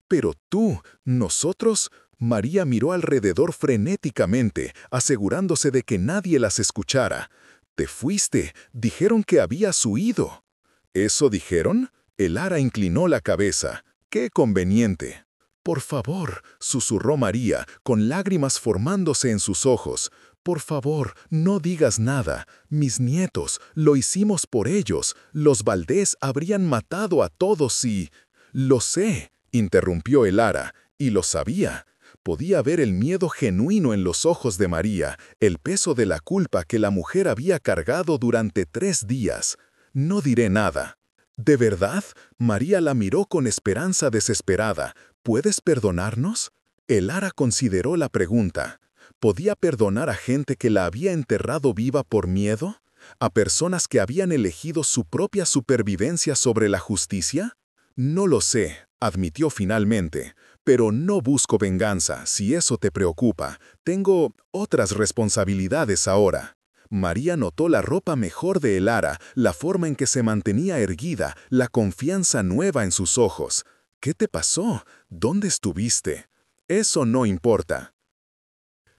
Pero tú, nosotros... María miró alrededor frenéticamente, asegurándose de que nadie las escuchara. «Te fuiste. Dijeron que habías huido». ¿Eso dijeron? El ara inclinó la cabeza. ¡Qué conveniente! «Por favor», susurró María, con lágrimas formándose en sus ojos. «Por favor, no digas nada. Mis nietos, lo hicimos por ellos. Los Valdés habrían matado a todos y...» «Lo sé», interrumpió el ara, y lo sabía. Podía ver el miedo genuino en los ojos de María, el peso de la culpa que la mujer había cargado durante 3 días. «No diré nada». «¿De verdad?» María la miró con esperanza desesperada. «¿Puedes perdonarnos?» El ara consideró la pregunta. ¿Podía perdonar a gente que la había enterrado viva por miedo? ¿A personas que habían elegido su propia supervivencia sobre la justicia? «No lo sé», admitió finalmente. «Pero no busco venganza, si eso te preocupa. Tengo otras responsabilidades ahora». María notó la ropa mejor de el ara, la forma en que se mantenía erguida, la confianza nueva en sus ojos. ¿Qué te pasó? ¿Dónde estuviste? Eso no importa.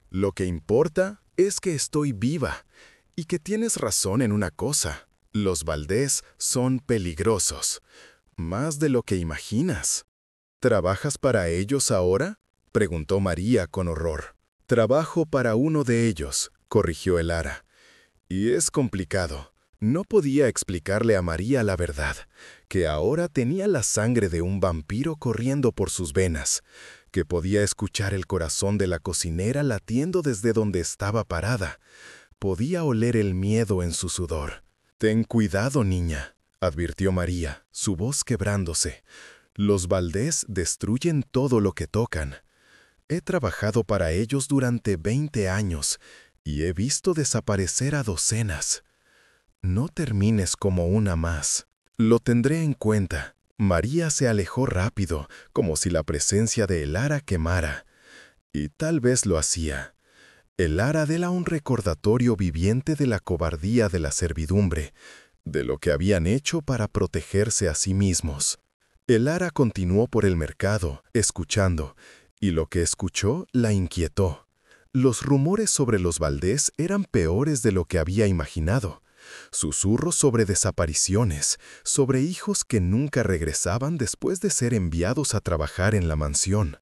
Lo que importa es que estoy viva y que tienes razón en una cosa. Los Valdés son peligrosos, más de lo que imaginas. ¿Trabajas para ellos ahora?, preguntó María con horror. Trabajo para uno de ellos, corrigió Elara. Y es complicado. No podía explicarle a María la verdad, que ahora tenía la sangre de un vampiro corriendo por sus venas, que podía escuchar el corazón de la cocinera latiendo desde donde estaba parada. Podía oler el miedo en su sudor. «Ten cuidado, niña», advirtió María, su voz quebrándose. «Los Valdés destruyen todo lo que tocan. He trabajado para ellos durante 20 años y he visto desaparecer a docenas. No termines como una más. Lo tendré en cuenta». María se alejó rápido, como si la presencia de Elara quemara. Y tal vez lo hacía. Elara era un recordatorio viviente de la cobardía de la servidumbre, de lo que habían hecho para protegerse a sí mismos. Elara continuó por el mercado, escuchando, y lo que escuchó la inquietó. Los rumores sobre los Valdés eran peores de lo que había imaginado. Susurros sobre desapariciones, sobre hijos que nunca regresaban después de ser enviados a trabajar en la mansión,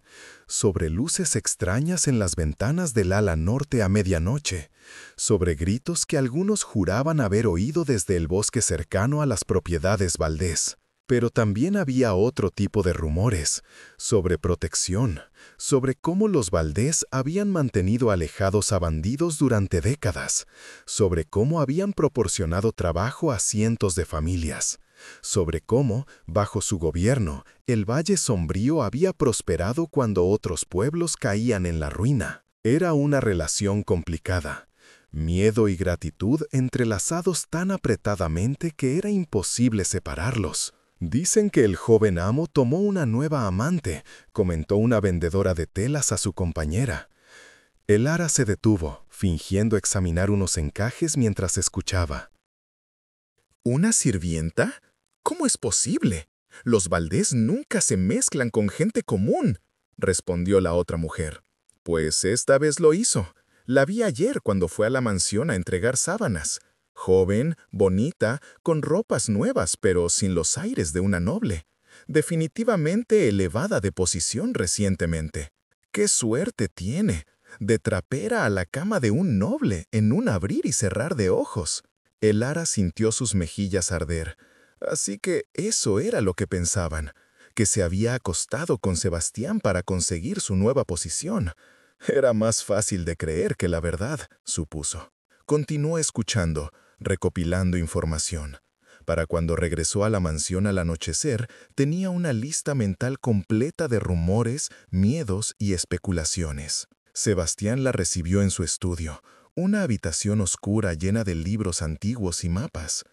sobre luces extrañas en las ventanas del ala norte a medianoche, sobre gritos que algunos juraban haber oído desde el bosque cercano a las propiedades Valdés. Pero también había otro tipo de rumores, sobre protección, sobre cómo los Valdés habían mantenido alejados a bandidos durante décadas, sobre cómo habían proporcionado trabajo a cientos de familias, sobre cómo, bajo su gobierno, el Valle Sombrío había prosperado cuando otros pueblos caían en la ruina. Era una relación complicada. Miedo y gratitud entrelazados tan apretadamente que era imposible separarlos. «Dicen que el joven amo tomó una nueva amante», comentó una vendedora de telas a su compañera. Elara se detuvo, fingiendo examinar unos encajes mientras escuchaba. ¿Una sirvienta? ¿Cómo es posible? Los Valdés nunca se mezclan con gente común, respondió la otra mujer. Pues esta vez lo hizo. La vi ayer cuando fue a la mansión a entregar sábanas. Joven, bonita, con ropas nuevas, pero sin los aires de una noble. Definitivamente elevada de posición recientemente. ¡Qué suerte tiene! De trapera a la cama de un noble en un abrir y cerrar de ojos. Elara sintió sus mejillas arder. Así que eso era lo que pensaban, que se había acostado con Sebastián para conseguir su nueva posición. Era más fácil de creer que la verdad, supuso. Continuó escuchando, recopilando información. Para cuando regresó a la mansión al anochecer, tenía una lista mental completa de rumores, miedos y especulaciones. Sebastián la recibió en su estudio, una habitación oscura llena de libros antiguos y mapas.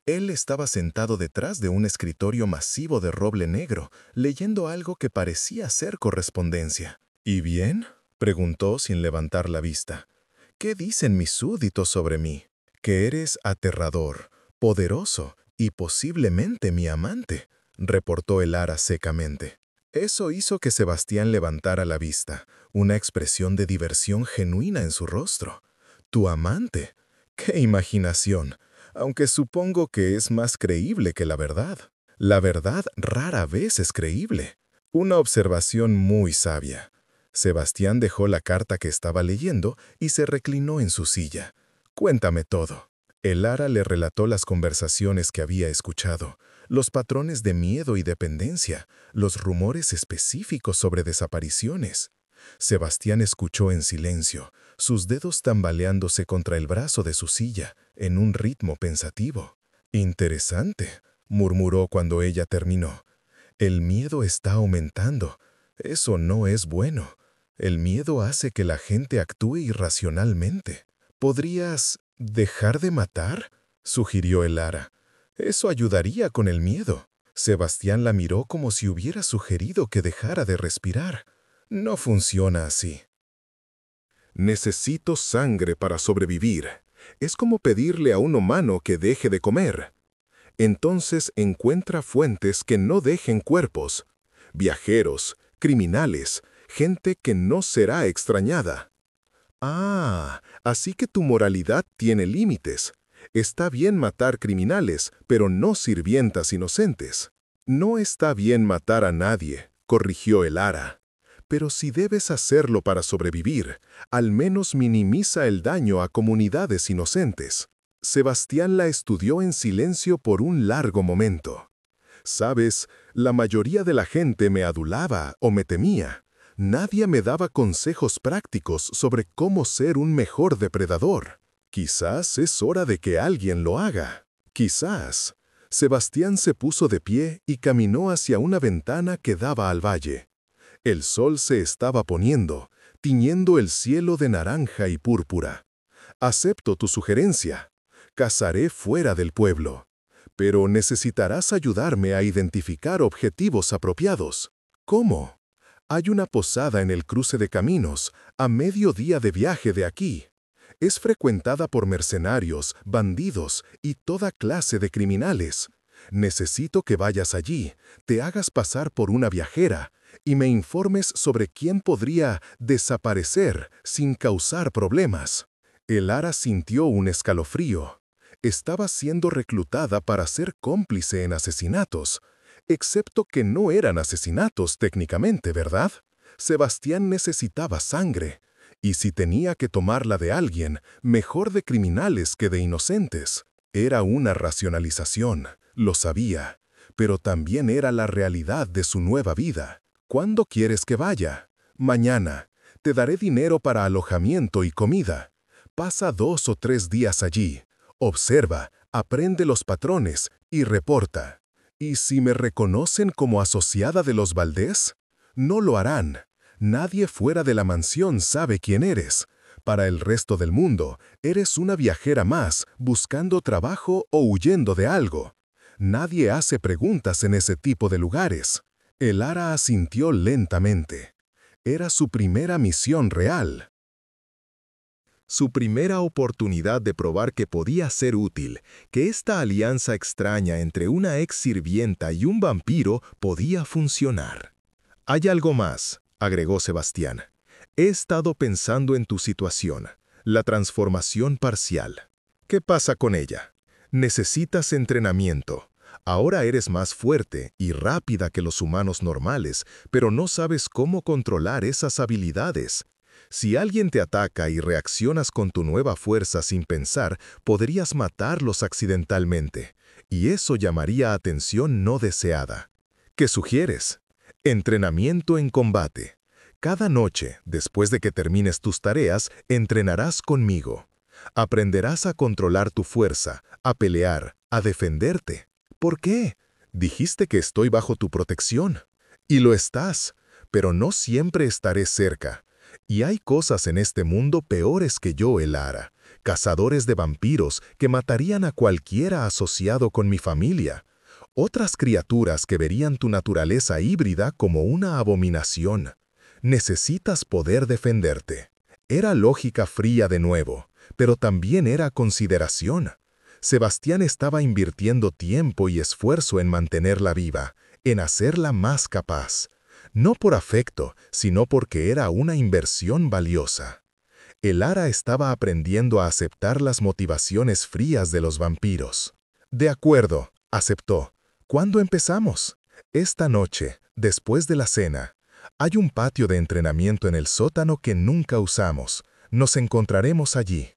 Él estaba sentado detrás de un escritorio masivo de roble negro, leyendo algo que parecía ser correspondencia. «¿Y bien?», preguntó sin levantar la vista. «¿Qué dicen mis súbditos sobre mí? Que eres aterrador, poderoso y posiblemente mi amante», reportó Elara secamente. Eso hizo que Sebastián levantara la vista, una expresión de diversión genuina en su rostro. «¿Tu amante? ¡Qué imaginación! Aunque supongo que es más creíble que la verdad. La verdad rara vez es creíble». Una observación muy sabia. Sebastián dejó la carta que estaba leyendo y se reclinó en su silla. «Cuéntame todo». Elara le relató las conversaciones que había escuchado, los patrones de miedo y dependencia, los rumores específicos sobre desapariciones. Sebastián escuchó en silencio, sus dedos tambaleándose contra el brazo de su silla, en un ritmo pensativo. «Interesante», murmuró cuando ella terminó. «El miedo está aumentando. Eso no es bueno. El miedo hace que la gente actúe irracionalmente. ¿Podrías dejar de matar?», sugirió Elara. «Eso ayudaría con el miedo». Sebastián la miró como si hubiera sugerido que dejara de respirar. «No funciona así». «Necesito sangre para sobrevivir. Es como pedirle a un humano que deje de comer. Entonces encuentra fuentes que no dejen cuerpos. viajeros, criminales, gente que no será extrañada. Ah, así que tu moralidad tiene límites. Está bien matar criminales, pero no sirvientas inocentes. No está bien matar a nadie, corrigió el Ara. Pero si debes hacerlo para sobrevivir, al menos minimiza el daño a comunidades inocentes. Sebastián la estudió en silencio por un largo momento. Sabes, la mayoría de la gente me adulaba o me temía. Nadie me daba consejos prácticos sobre cómo ser un mejor depredador. Quizás es hora de que alguien lo haga. Quizás. Sebastián se puso de pie y caminó hacia una ventana que daba al valle. El sol se estaba poniendo, tiñendo el cielo de naranja y púrpura. Acepto tu sugerencia. Cazaré fuera del pueblo. Pero necesitarás ayudarme a identificar objetivos apropiados. ¿Cómo? Hay una posada en el cruce de caminos, a medio día de viaje de aquí. Es frecuentada por mercenarios, bandidos y toda clase de criminales. Necesito que vayas allí, te hagas pasar por una viajera y me informes sobre quién podría desaparecer sin causar problemas. El Ara sintió un escalofrío. Estaba siendo reclutada para ser cómplice en asesinatos, excepto que no eran asesinatos técnicamente, ¿verdad? Sebastián necesitaba sangre, y si tenía que tomarla de alguien, mejor de criminales que de inocentes. Era una racionalización, lo sabía, pero también era la realidad de su nueva vida. ¿Cuándo quieres que vaya? Mañana. Te daré dinero para alojamiento y comida. Pasa 2 o 3 días allí. Observa, aprende los patrones y reporta. ¿Y si me reconocen como asociada de los Valdés? No lo harán. Nadie fuera de la mansión sabe quién eres. Para el resto del mundo, eres una viajera más, buscando trabajo o huyendo de algo. Nadie hace preguntas en ese tipo de lugares. El Ara asintió lentamente. Era su primera misión real. Su primera oportunidad de probar que podía ser útil, que esta alianza extraña entre una ex sirvienta y un vampiro podía funcionar. Hay algo más, agregó Sebastián. He estado pensando en tu situación, la transformación parcial. ¿Qué pasa con ella? Necesitas entrenamiento. Ahora eres más fuerte y rápida que los humanos normales, pero no sabes cómo controlar esas habilidades. Si alguien te ataca y reaccionas con tu nueva fuerza sin pensar, podrías matarlos accidentalmente, y eso llamaría atención no deseada. ¿Qué sugieres? Entrenamiento en combate. Cada noche, después de que termines tus tareas, entrenarás conmigo. Aprenderás a controlar tu fuerza, a pelear, a defenderte. ¿Por qué? Dijiste que estoy bajo tu protección. Y lo estás, pero no siempre estaré cerca. Y hay cosas en este mundo peores que yo, el Ara. Cazadores de vampiros que matarían a cualquiera asociado con mi familia. Otras criaturas que verían tu naturaleza híbrida como una abominación. Necesitas poder defenderte. Era lógica fría de nuevo, pero también era consideración. Sebastián estaba invirtiendo tiempo y esfuerzo en mantenerla viva, en hacerla más capaz. No por afecto, sino porque era una inversión valiosa. El Ara estaba aprendiendo a aceptar las motivaciones frías de los vampiros. De acuerdo, aceptó. ¿Cuándo empezamos? Esta noche, después de la cena. Hay un patio de entrenamiento en el sótano que nunca usamos. Nos encontraremos allí.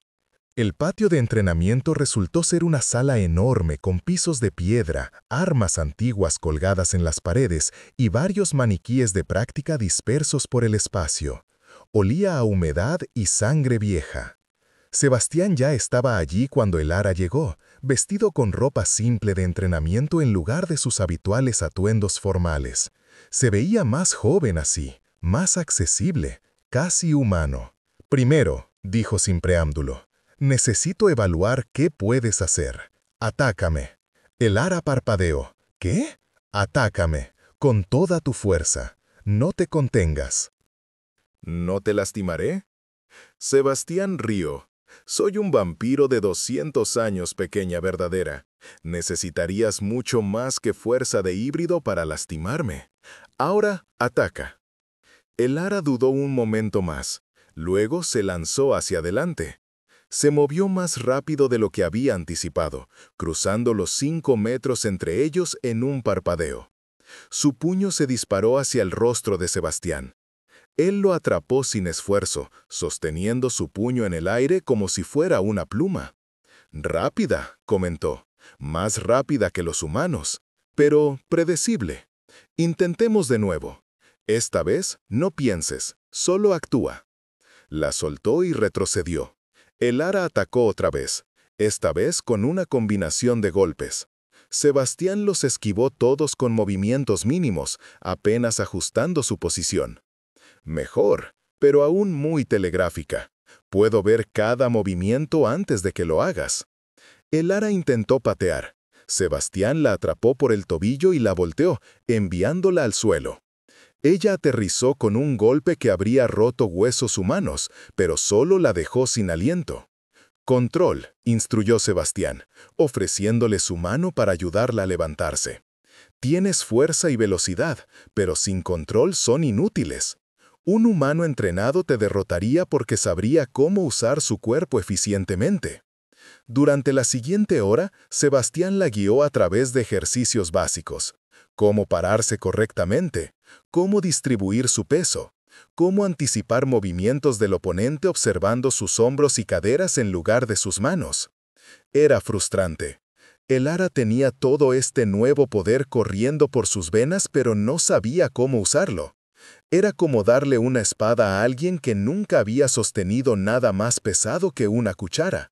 El patio de entrenamiento resultó ser una sala enorme con pisos de piedra, armas antiguas colgadas en las paredes y varios maniquíes de práctica dispersos por el espacio. Olía a humedad y sangre vieja. Sebastián ya estaba allí cuando el Ara llegó, vestido con ropa simple de entrenamiento en lugar de sus habituales atuendos formales. Se veía más joven así, más accesible, casi humano. Primero, dijo sin preámbulo, necesito evaluar qué puedes hacer. Atácame. El Ara parpadeó. ¿Qué? Atácame, con toda tu fuerza. No te contengas. ¿No te lastimaré? Sebastián rió. Soy un vampiro de 200 años, pequeña verdadera. Necesitarías mucho más que fuerza de híbrido para lastimarme. Ahora, ataca. El ara dudó un momento más. Luego se lanzó hacia adelante. Se movió más rápido de lo que había anticipado, cruzando los 5 metros entre ellos en un parpadeo. Su puño se disparó hacia el rostro de Sebastián. Él lo atrapó sin esfuerzo, sosteniendo su puño en el aire como si fuera una pluma. «Rápida», comentó, «más rápida que los humanos, pero predecible. Intentemos de nuevo. Esta vez no pienses, solo actúa». La soltó y retrocedió. El ara atacó otra vez, esta vez con una combinación de golpes. Sebastián los esquivó todos con movimientos mínimos, apenas ajustando su posición. Mejor, pero aún muy telegráfica. Puedo ver cada movimiento antes de que lo hagas. El ara intentó patear. Sebastián la atrapó por el tobillo y la volteó, enviándola al suelo. Ella aterrizó con un golpe que habría roto huesos humanos, pero solo la dejó sin aliento. «Control», instruyó Sebastián, ofreciéndole su mano para ayudarla a levantarse. «Tienes fuerza y velocidad, pero sin control son inútiles. Un humano entrenado te derrotaría porque sabría cómo usar su cuerpo eficientemente». Durante la siguiente hora, Sebastián la guió a través de ejercicios básicos. Cómo pararse correctamente, cómo distribuir su peso, cómo anticipar movimientos del oponente observando sus hombros y caderas en lugar de sus manos. Era frustrante. El ara tenía todo este nuevo poder corriendo por sus venas, pero no sabía cómo usarlo. Era como darle una espada a alguien que nunca había sostenido nada más pesado que una cuchara.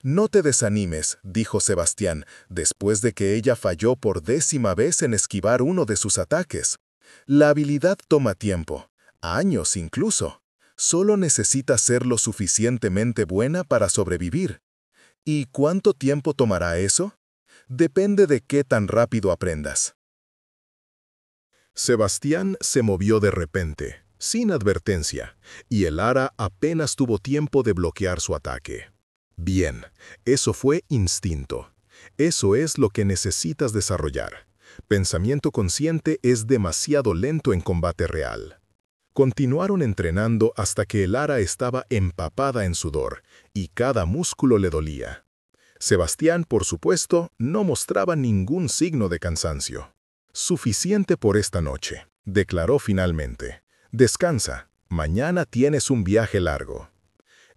«No te desanimes», dijo Sebastián, después de que ella falló por 10ª vez en esquivar uno de sus ataques. «La habilidad toma tiempo, años incluso. Solo necesitas ser lo suficientemente buena para sobrevivir. ¿Y cuánto tiempo tomará eso? Depende de qué tan rápido aprendas». Sebastián se movió de repente, sin advertencia, y el ara apenas tuvo tiempo de bloquear su ataque. Bien, eso fue instinto. Eso es lo que necesitas desarrollar. Pensamiento consciente es demasiado lento en combate real. Continuaron entrenando hasta que el ara estaba empapada en sudor, y cada músculo le dolía. Sebastián, por supuesto, no mostraba ningún signo de cansancio. «Suficiente por esta noche», declaró finalmente. «Descansa, mañana tienes un viaje largo».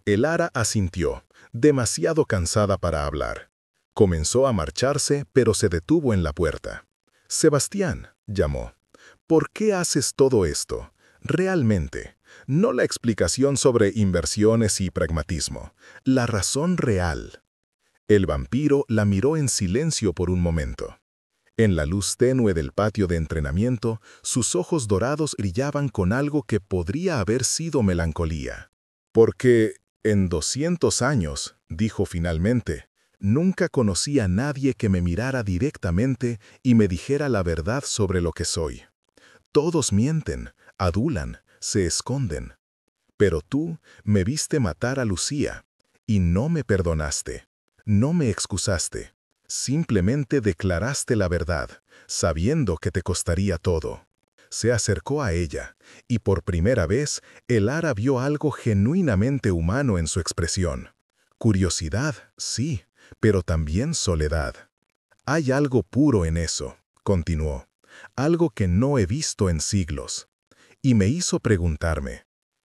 El ara asintió, demasiado cansada para hablar. Comenzó a marcharse, pero se detuvo en la puerta. «Sebastián», llamó, «¿por qué haces todo esto? Realmente, no la explicación sobre inversiones y pragmatismo, la razón real». El vampiro la miró en silencio por un momento. En la luz tenue del patio de entrenamiento, sus ojos dorados brillaban con algo que podría haber sido melancolía. «Porque en 200 años», dijo finalmente, «nunca conocí a nadie que me mirara directamente y me dijera la verdad sobre lo que soy. Todos mienten, adulan, se esconden. Pero tú me viste matar a Lucía y no me perdonaste, no me excusaste. Simplemente declaraste la verdad, sabiendo que te costaría todo». Se acercó a ella, y por primera vez el ara vio algo genuinamente humano en su expresión. Curiosidad, sí, pero también soledad. «Hay algo puro en eso», continuó, «algo que no he visto en siglos». Y me hizo preguntarme,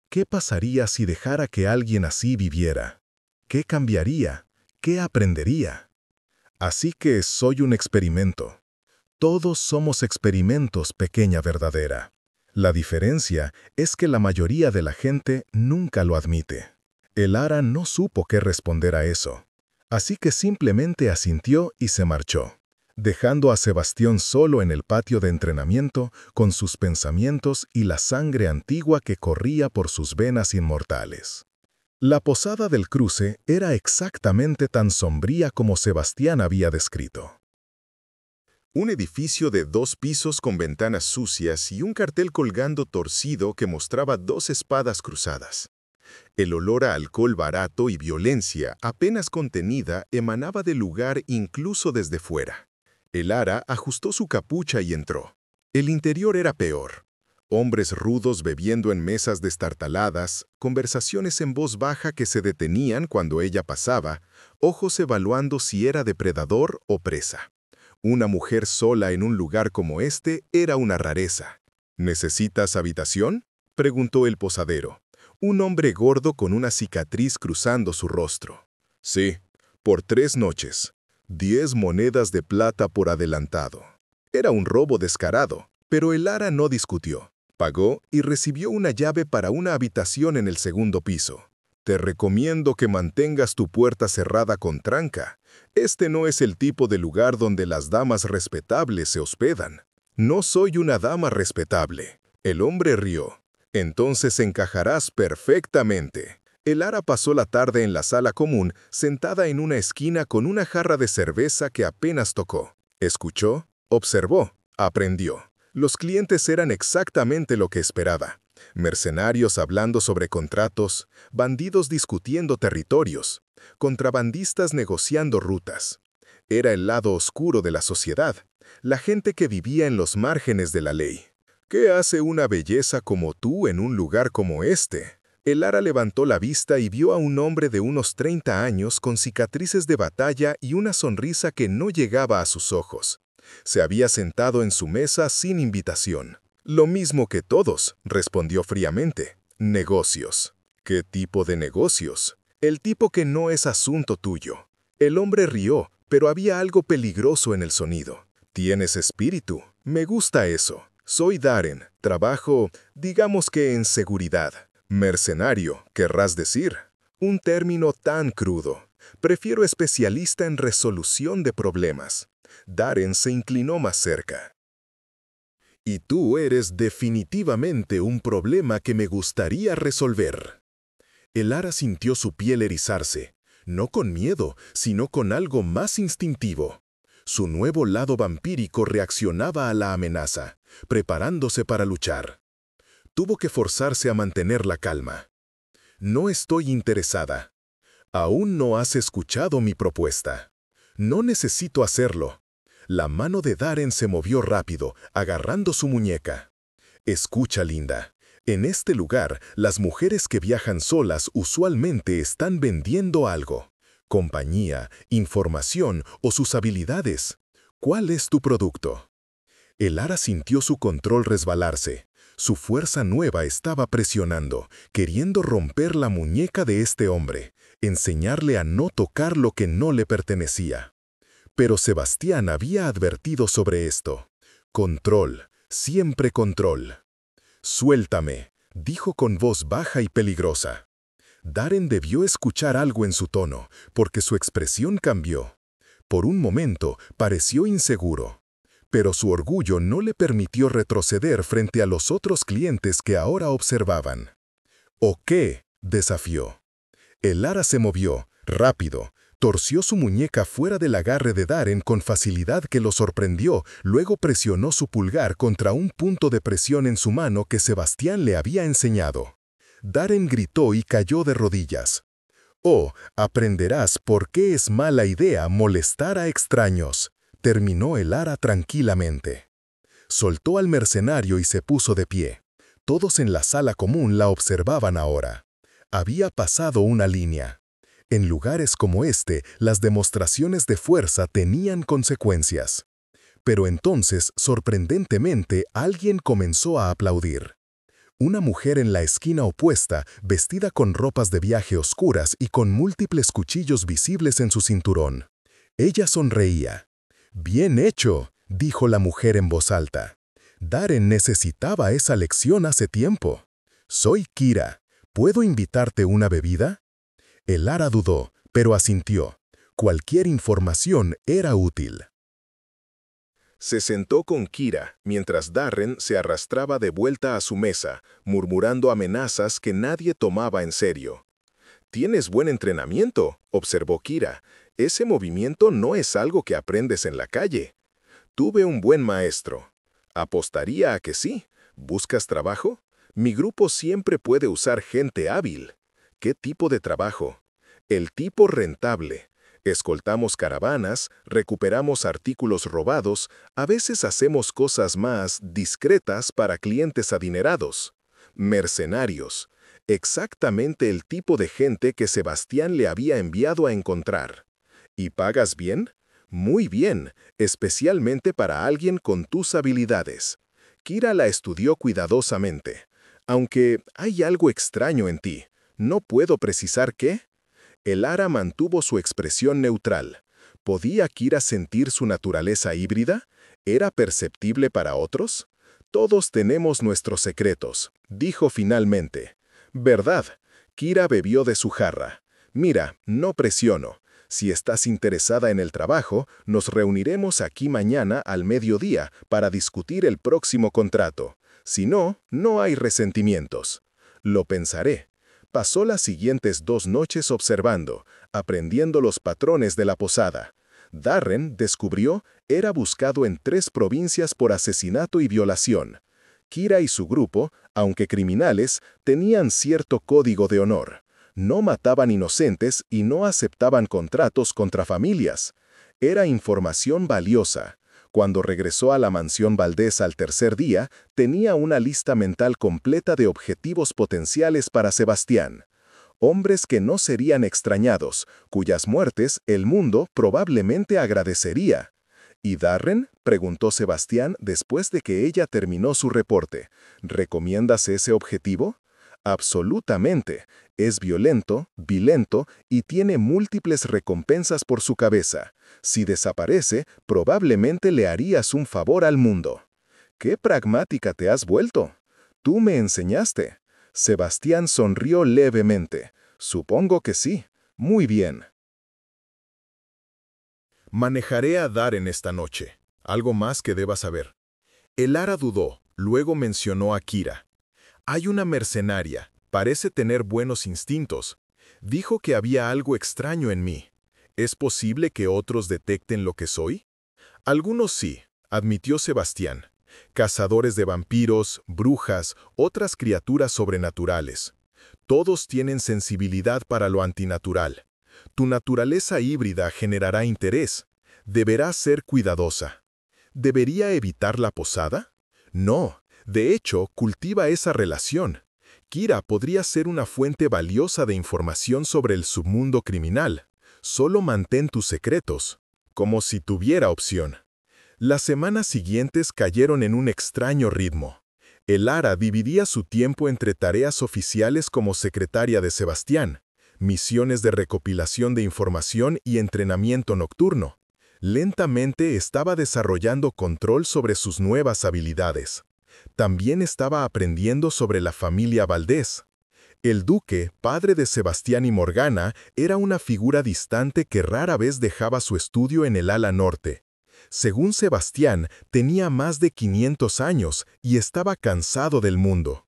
¿qué pasaría si dejara que alguien así viviera? ¿Qué cambiaría? ¿Qué aprendería? Así que soy un experimento. Todos somos experimentos, pequeña verdadera. La diferencia es que la mayoría de la gente nunca lo admite. El ara no supo qué responder a eso. Así que simplemente asintió y se marchó, dejando a Sebastián solo en el patio de entrenamiento con sus pensamientos y la sangre antigua que corría por sus venas inmortales. La posada del cruce era exactamente tan sombría como Sebastián había descrito. Un edificio de 2 pisos con ventanas sucias y un cartel colgando torcido que mostraba 2 espadas cruzadas. El olor a alcohol barato y violencia apenas contenida emanaba del lugar incluso desde fuera. El ara ajustó su capucha y entró. El interior era peor. Hombres rudos bebiendo en mesas destartaladas, conversaciones en voz baja que se detenían cuando ella pasaba, ojos evaluando si era depredador o presa. Una mujer sola en un lugar como este era una rareza. ¿Necesitas habitación?, preguntó el posadero, un hombre gordo con una cicatriz cruzando su rostro. Sí, por 3 noches. 10 monedas de plata por adelantado. Era un robo descarado, pero el Ara no discutió. Pagó y recibió una llave para una habitación en el 2º piso. Te recomiendo que mantengas tu puerta cerrada con tranca. Este no es el tipo de lugar donde las damas respetables se hospedan. No soy una dama respetable. El hombre rió. Entonces encajarás perfectamente. El Ara pasó la tarde en la sala común, sentada en una esquina con una jarra de cerveza que apenas tocó. Escuchó, observó, aprendió. Los clientes eran exactamente lo que esperaba. Mercenarios hablando sobre contratos, bandidos discutiendo territorios, contrabandistas negociando rutas. Era el lado oscuro de la sociedad, la gente que vivía en los márgenes de la ley. ¿Qué hace una belleza como tú en un lugar como este? El Ara levantó la vista y vio a un hombre de unos 30 años con cicatrices de batalla y una sonrisa que no llegaba a sus ojos. Se había sentado en su mesa sin invitación. Lo mismo que todos, respondió fríamente. Negocios. ¿Qué tipo de negocios? El tipo que no es asunto tuyo. El hombre rió, pero había algo peligroso en el sonido. Tienes espíritu. Me gusta eso. Soy Darren. Trabajo, digamos que en seguridad. Mercenario, querrás decir. Un término tan crudo. Prefiero especialista en resolución de problemas. Darren se inclinó más cerca. Y tú eres definitivamente un problema que me gustaría resolver. El Ara sintió su piel erizarse, no con miedo, sino con algo más instintivo. Su nuevo lado vampírico reaccionaba a la amenaza, preparándose para luchar. Tuvo que forzarse a mantener la calma. No estoy interesada. Aún no has escuchado mi propuesta. No necesito hacerlo. La mano de Darren se movió rápido, agarrando su muñeca. Escucha, linda. En este lugar, las mujeres que viajan solas usualmente están vendiendo algo. Compañía, información o sus habilidades. ¿Cuál es tu producto? El Ara sintió su control resbalarse. Su fuerza nueva estaba presionando, queriendo romper la muñeca de este hombre, enseñarle a no tocar lo que no le pertenecía. Pero Sebastián había advertido sobre esto. Control, siempre control. Suéltame, dijo con voz baja y peligrosa. Darren debió escuchar algo en su tono, porque su expresión cambió. Por un momento pareció inseguro. Pero su orgullo no le permitió retroceder frente a los otros clientes que ahora observaban. ¿O qué?, desafió. El Ara se movió, rápido, torció su muñeca fuera del agarre de Darren con facilidad que lo sorprendió, luego presionó su pulgar contra un punto de presión en su mano que Sebastián le había enseñado. Darren gritó y cayó de rodillas. «Oh, aprenderás por qué es mala idea molestar a extraños», terminó el Ara tranquilamente. Soltó al mercenario y se puso de pie. Todos en la sala común la observaban ahora. Había pasado una línea. En lugares como este, las demostraciones de fuerza tenían consecuencias. Pero entonces, sorprendentemente, alguien comenzó a aplaudir. Una mujer en la esquina opuesta, vestida con ropas de viaje oscuras y con múltiples cuchillos visibles en su cinturón. Ella sonreía. «Bien hecho», dijo la mujer en voz alta. «Darren necesitaba esa lección hace tiempo. Soy Kira. ¿Puedo invitarte una bebida?» El Ara dudó, pero asintió. Cualquier información era útil. Se sentó con Kira, mientras Darren se arrastraba de vuelta a su mesa, murmurando amenazas que nadie tomaba en serio. «Tienes buen entrenamiento», observó Kira. «Ese movimiento no es algo que aprendes en la calle». «Tuve un buen maestro». «Apostaría a que sí. ¿Buscas trabajo? Mi grupo siempre puede usar gente hábil». «¿Qué tipo de trabajo?» «El tipo rentable. Escoltamos caravanas, recuperamos artículos robados, a veces hacemos cosas más discretas para clientes adinerados. Mercenarios. Exactamente el tipo de gente que Sebastián le había enviado a encontrar. ¿Y pagas bien? Muy bien, especialmente para alguien con tus habilidades. Kira la estudió cuidadosamente. Aunque hay algo extraño en ti, no puedo precisar qué. El Ara mantuvo su expresión neutral. ¿Podía Kira sentir su naturaleza híbrida? ¿Era perceptible para otros? Todos tenemos nuestros secretos, dijo finalmente. ¿Verdad? Kira bebió de su jarra. Mira, no presiono. Si estás interesada en el trabajo, nos reuniremos aquí mañana al mediodía para discutir el próximo contrato. Si no, no hay resentimientos. Lo pensaré. Pasó las siguientes 2 noches observando, aprendiendo los patrones de la posada. Darren, descubrió, era buscado en 3 provincias por asesinato y violación. Kira y su grupo, aunque criminales, tenían cierto código de honor. No mataban inocentes y no aceptaban contratos contra familias. Era información valiosa. Cuando regresó a la mansión Valdés al tercer día, tenía una lista mental completa de objetivos potenciales para Sebastián. Hombres que no serían extrañados, cuyas muertes el mundo probablemente agradecería. ¿Y Darren?, preguntó Sebastián después de que ella terminó su reporte. ¿Recomiendas ese objetivo? Absolutamente. Es violento, vilento y tiene múltiples recompensas por su cabeza. Si desaparece, probablemente le harías un favor al mundo. ¡Qué pragmática te has vuelto! Tú me enseñaste. Sebastián sonrió levemente. Supongo que sí. Muy bien. Manejaré a Darren esta noche. Algo más que debas saber. El Ara dudó, luego mencionó a Kira. Hay una mercenaria, parece tener buenos instintos. Dijo que había algo extraño en mí. ¿Es posible que otros detecten lo que soy? Algunos sí, admitió Sebastián. Cazadores de vampiros, brujas, otras criaturas sobrenaturales. Todos tienen sensibilidad para lo antinatural. Tu naturaleza híbrida generará interés. Deberás ser cuidadosa. ¿Debería evitar la posada? No, de hecho, cultiva esa relación. Kira podría ser una fuente valiosa de información sobre el submundo criminal. Solo mantén tus secretos, como si tuviera opción. Las semanas siguientes cayeron en un extraño ritmo. El Ara dividía su tiempo entre tareas oficiales como secretaria de Sebastián, misiones de recopilación de información y entrenamiento nocturno. Lentamente estaba desarrollando control sobre sus nuevas habilidades. También estaba aprendiendo sobre la familia Valdés. El duque, padre de Sebastián y Morgana, era una figura distante que rara vez dejaba su estudio en el ala norte. Según Sebastián, tenía más de 500 años y estaba cansado del mundo.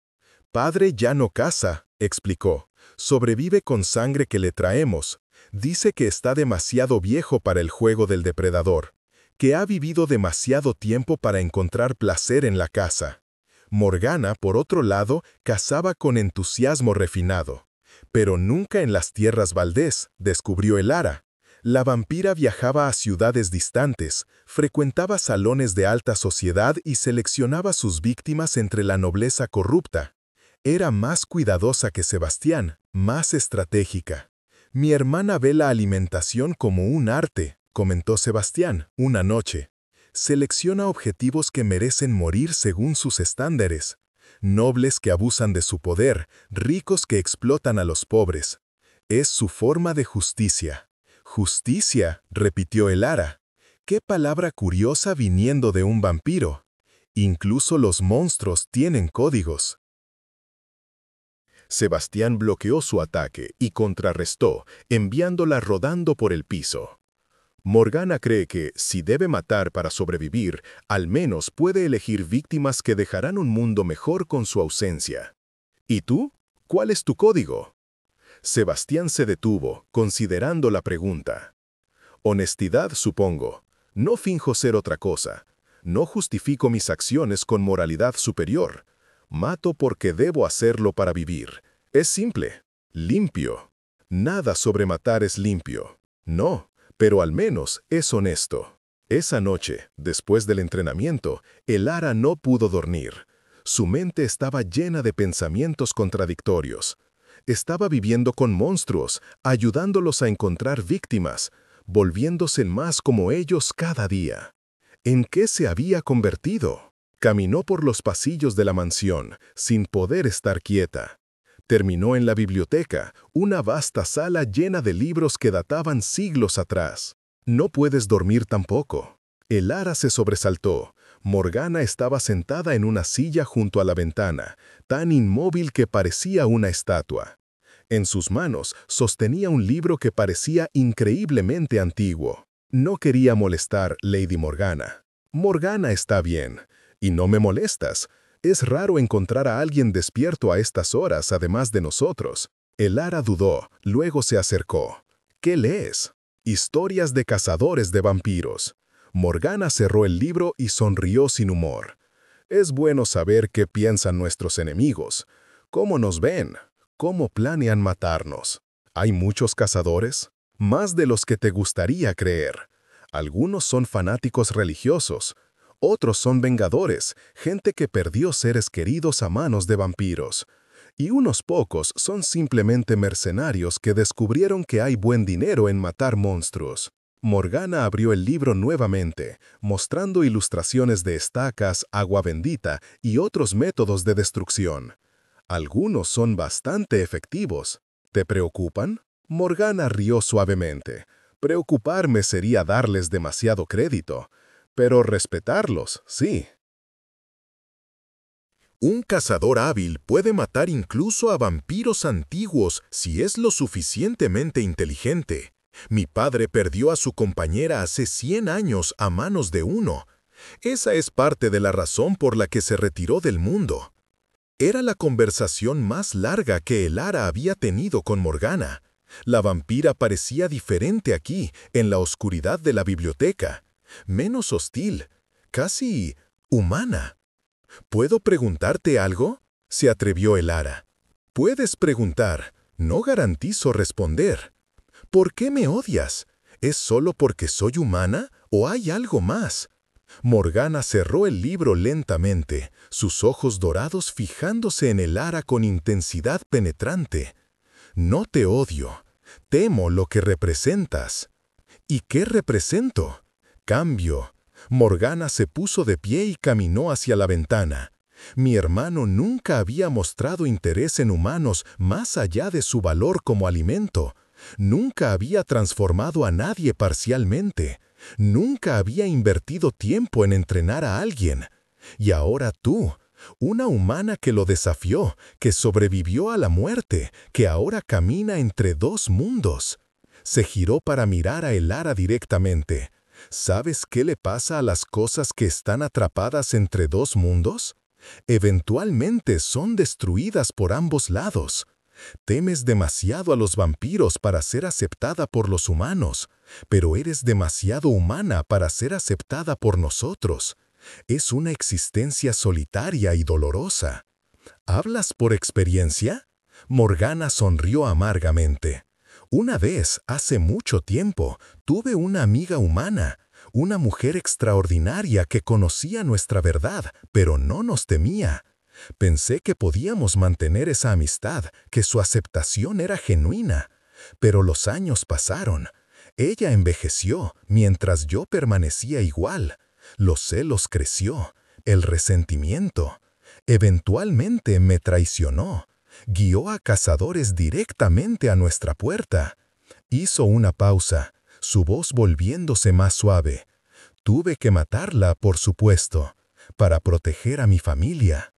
Padre ya no caza, explicó. Sobrevive con sangre que le traemos. Dice que está demasiado viejo para el juego del depredador, que ha vivido demasiado tiempo para encontrar placer en la caza. Morgana, por otro lado, cazaba con entusiasmo refinado. Pero nunca en las tierras Valdés, descubrió el Ara. La vampira viajaba a ciudades distantes, frecuentaba salones de alta sociedad y seleccionaba sus víctimas entre la nobleza corrupta. Era más cuidadosa que Sebastián, más estratégica. Mi hermana ve la alimentación como un arte, comentó Sebastián, una noche. Selecciona objetivos que merecen morir según sus estándares. Nobles que abusan de su poder, ricos que explotan a los pobres. Es su forma de justicia. Justicia, repitió el Ara. Qué palabra curiosa viniendo de un vampiro. Incluso los monstruos tienen códigos. Sebastián bloqueó su ataque y contrarrestó, enviándola rodando por el piso. Morgana cree que, si debe matar para sobrevivir, al menos puede elegir víctimas que dejarán un mundo mejor con su ausencia. ¿Y tú? ¿Cuál es tu código? Sebastián se detuvo, considerando la pregunta. Honestidad, supongo. No finjo ser otra cosa. No justifico mis acciones con moralidad superior. Mato porque debo hacerlo para vivir. Es simple. Limpio. Nada sobre matar es limpio. No. pero al menos es honesto. Esa noche, después del entrenamiento, Elara no pudo dormir. Su mente estaba llena de pensamientos contradictorios. Estaba viviendo con monstruos, ayudándolos a encontrar víctimas, volviéndose más como ellos cada día. ¿En qué se había convertido? Caminó por los pasillos de la mansión, sin poder estar quieta. Terminó en la biblioteca, una vasta sala llena de libros que databan siglos atrás. No puedes dormir tampoco. Elara se sobresaltó. Morgana estaba sentada en una silla junto a la ventana, tan inmóvil que parecía una estatua. En sus manos sostenía un libro que parecía increíblemente antiguo. No quería molestar Lady Morgana. Morgana está bien, y no me molestas. Es raro encontrar a alguien despierto a estas horas además de nosotros. Elara dudó, luego se acercó. ¿Qué lees? Historias de cazadores de vampiros. Morgana cerró el libro y sonrió sin humor. Es bueno saber qué piensan nuestros enemigos, cómo nos ven, cómo planean matarnos. ¿Hay muchos cazadores? Más de los que te gustaría creer. Algunos son fanáticos religiosos, otros son vengadores, gente que perdió seres queridos a manos de vampiros. Y unos pocos son simplemente mercenarios que descubrieron que hay buen dinero en matar monstruos. Morgana abrió el libro nuevamente, mostrando ilustraciones de estacas, agua bendita y otros métodos de destrucción. Algunos son bastante efectivos. ¿Te preocupan? Morgana rió suavemente. Preocuparme sería darles demasiado crédito, pero respetarlos, sí. Un cazador hábil puede matar incluso a vampiros antiguos si es lo suficientemente inteligente. Mi padre perdió a su compañera hace 100 años a manos de uno. Esa es parte de la razón por la que se retiró del mundo. Era la conversación más larga que Elara había tenido con Morgana. La vampira parecía diferente aquí, en la oscuridad de la biblioteca. Menos hostil, casi humana. ¿Puedo preguntarte algo? Se atrevió Elara. Puedes preguntar, no garantizo responder. ¿Por qué me odias? ¿Es solo porque soy humana o hay algo más? Morgana cerró el libro lentamente, sus ojos dorados fijándose en Elara con intensidad penetrante. No te odio, temo lo que representas. ¿Y qué represento? Cambio. Morgana se puso de pie y caminó hacia la ventana. Mi hermano nunca había mostrado interés en humanos más allá de su valor como alimento. Nunca había transformado a nadie parcialmente. Nunca había invertido tiempo en entrenar a alguien. Y ahora tú, una humana que lo desafió, que sobrevivió a la muerte, que ahora camina entre dos mundos. Se giró para mirar a Elara directamente. ¿Sabes qué le pasa a las cosas que están atrapadas entre dos mundos? Eventualmente son destruidas por ambos lados. Temes demasiado a los vampiros para ser aceptada por los humanos, pero eres demasiado humana para ser aceptada por nosotros. Es una existencia solitaria y dolorosa. ¿Hablas por experiencia? Morgana sonrió amargamente. Una vez, hace mucho tiempo, tuve una amiga humana, una mujer extraordinaria que conocía nuestra verdad, pero no nos temía. Pensé que podíamos mantener esa amistad, que su aceptación era genuina. Pero los años pasaron. Ella envejeció, mientras yo permanecía igual. Los celos creció, el resentimiento. Eventualmente me traicionó. Guió a cazadores directamente a nuestra puerta. Hizo una pausa, su voz volviéndose más suave. Tuve que matarla, por supuesto, para proteger a mi familia.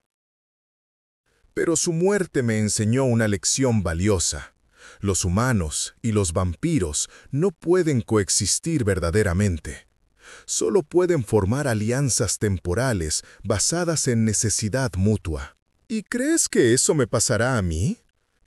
Pero su muerte me enseñó una lección valiosa. Los humanos y los vampiros no pueden coexistir verdaderamente. Solo pueden formar alianzas temporales basadas en necesidad mutua. ¿Y crees que eso me pasará a mí?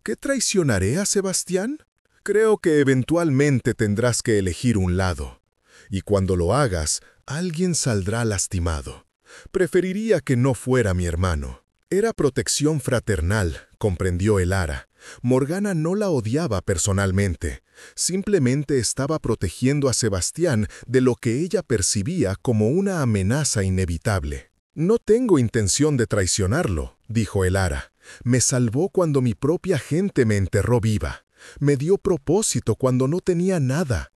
¿Que traicionaré a Sebastián? Creo que eventualmente tendrás que elegir un lado. Y cuando lo hagas, alguien saldrá lastimado. Preferiría que no fuera mi hermano. Era protección fraternal, comprendió Elara. Morgana no la odiaba personalmente, simplemente estaba protegiendo a Sebastián de lo que ella percibía como una amenaza inevitable. «No tengo intención de traicionarlo», dijo Elara. «Me salvó cuando mi propia gente me enterró viva. Me dio propósito cuando no tenía nada.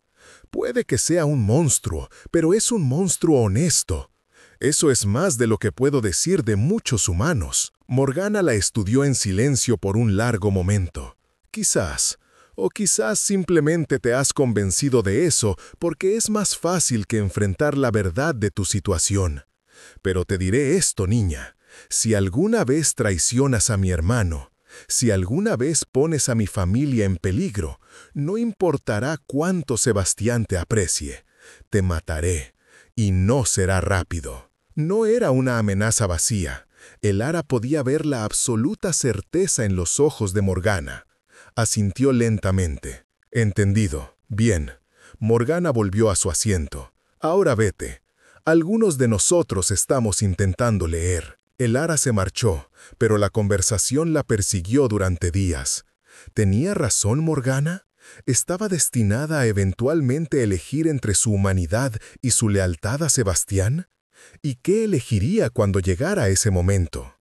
Puede que sea un monstruo, pero es un monstruo honesto. Eso es más de lo que puedo decir de muchos humanos». Morgana la estudió en silencio por un largo momento. «Quizás, o quizás simplemente te has convencido de eso porque es más fácil que enfrentar la verdad de tu situación. Pero te diré esto, niña. Si alguna vez traicionas a mi hermano, si alguna vez pones a mi familia en peligro, no importará cuánto Sebastián te aprecie. Te mataré, y no será rápido». No era una amenaza vacía. Elara podía ver la absoluta certeza en los ojos de Morgana. Asintió lentamente. «Entendido. Bien». Morgana volvió a su asiento. «Ahora vete. Algunos de nosotros estamos intentando leer». Elara se marchó, pero la conversación la persiguió durante días. ¿Tenía razón Morgana? ¿Estaba destinada a eventualmente elegir entre su humanidad y su lealtad a Sebastián? ¿Y qué elegiría cuando llegara ese momento?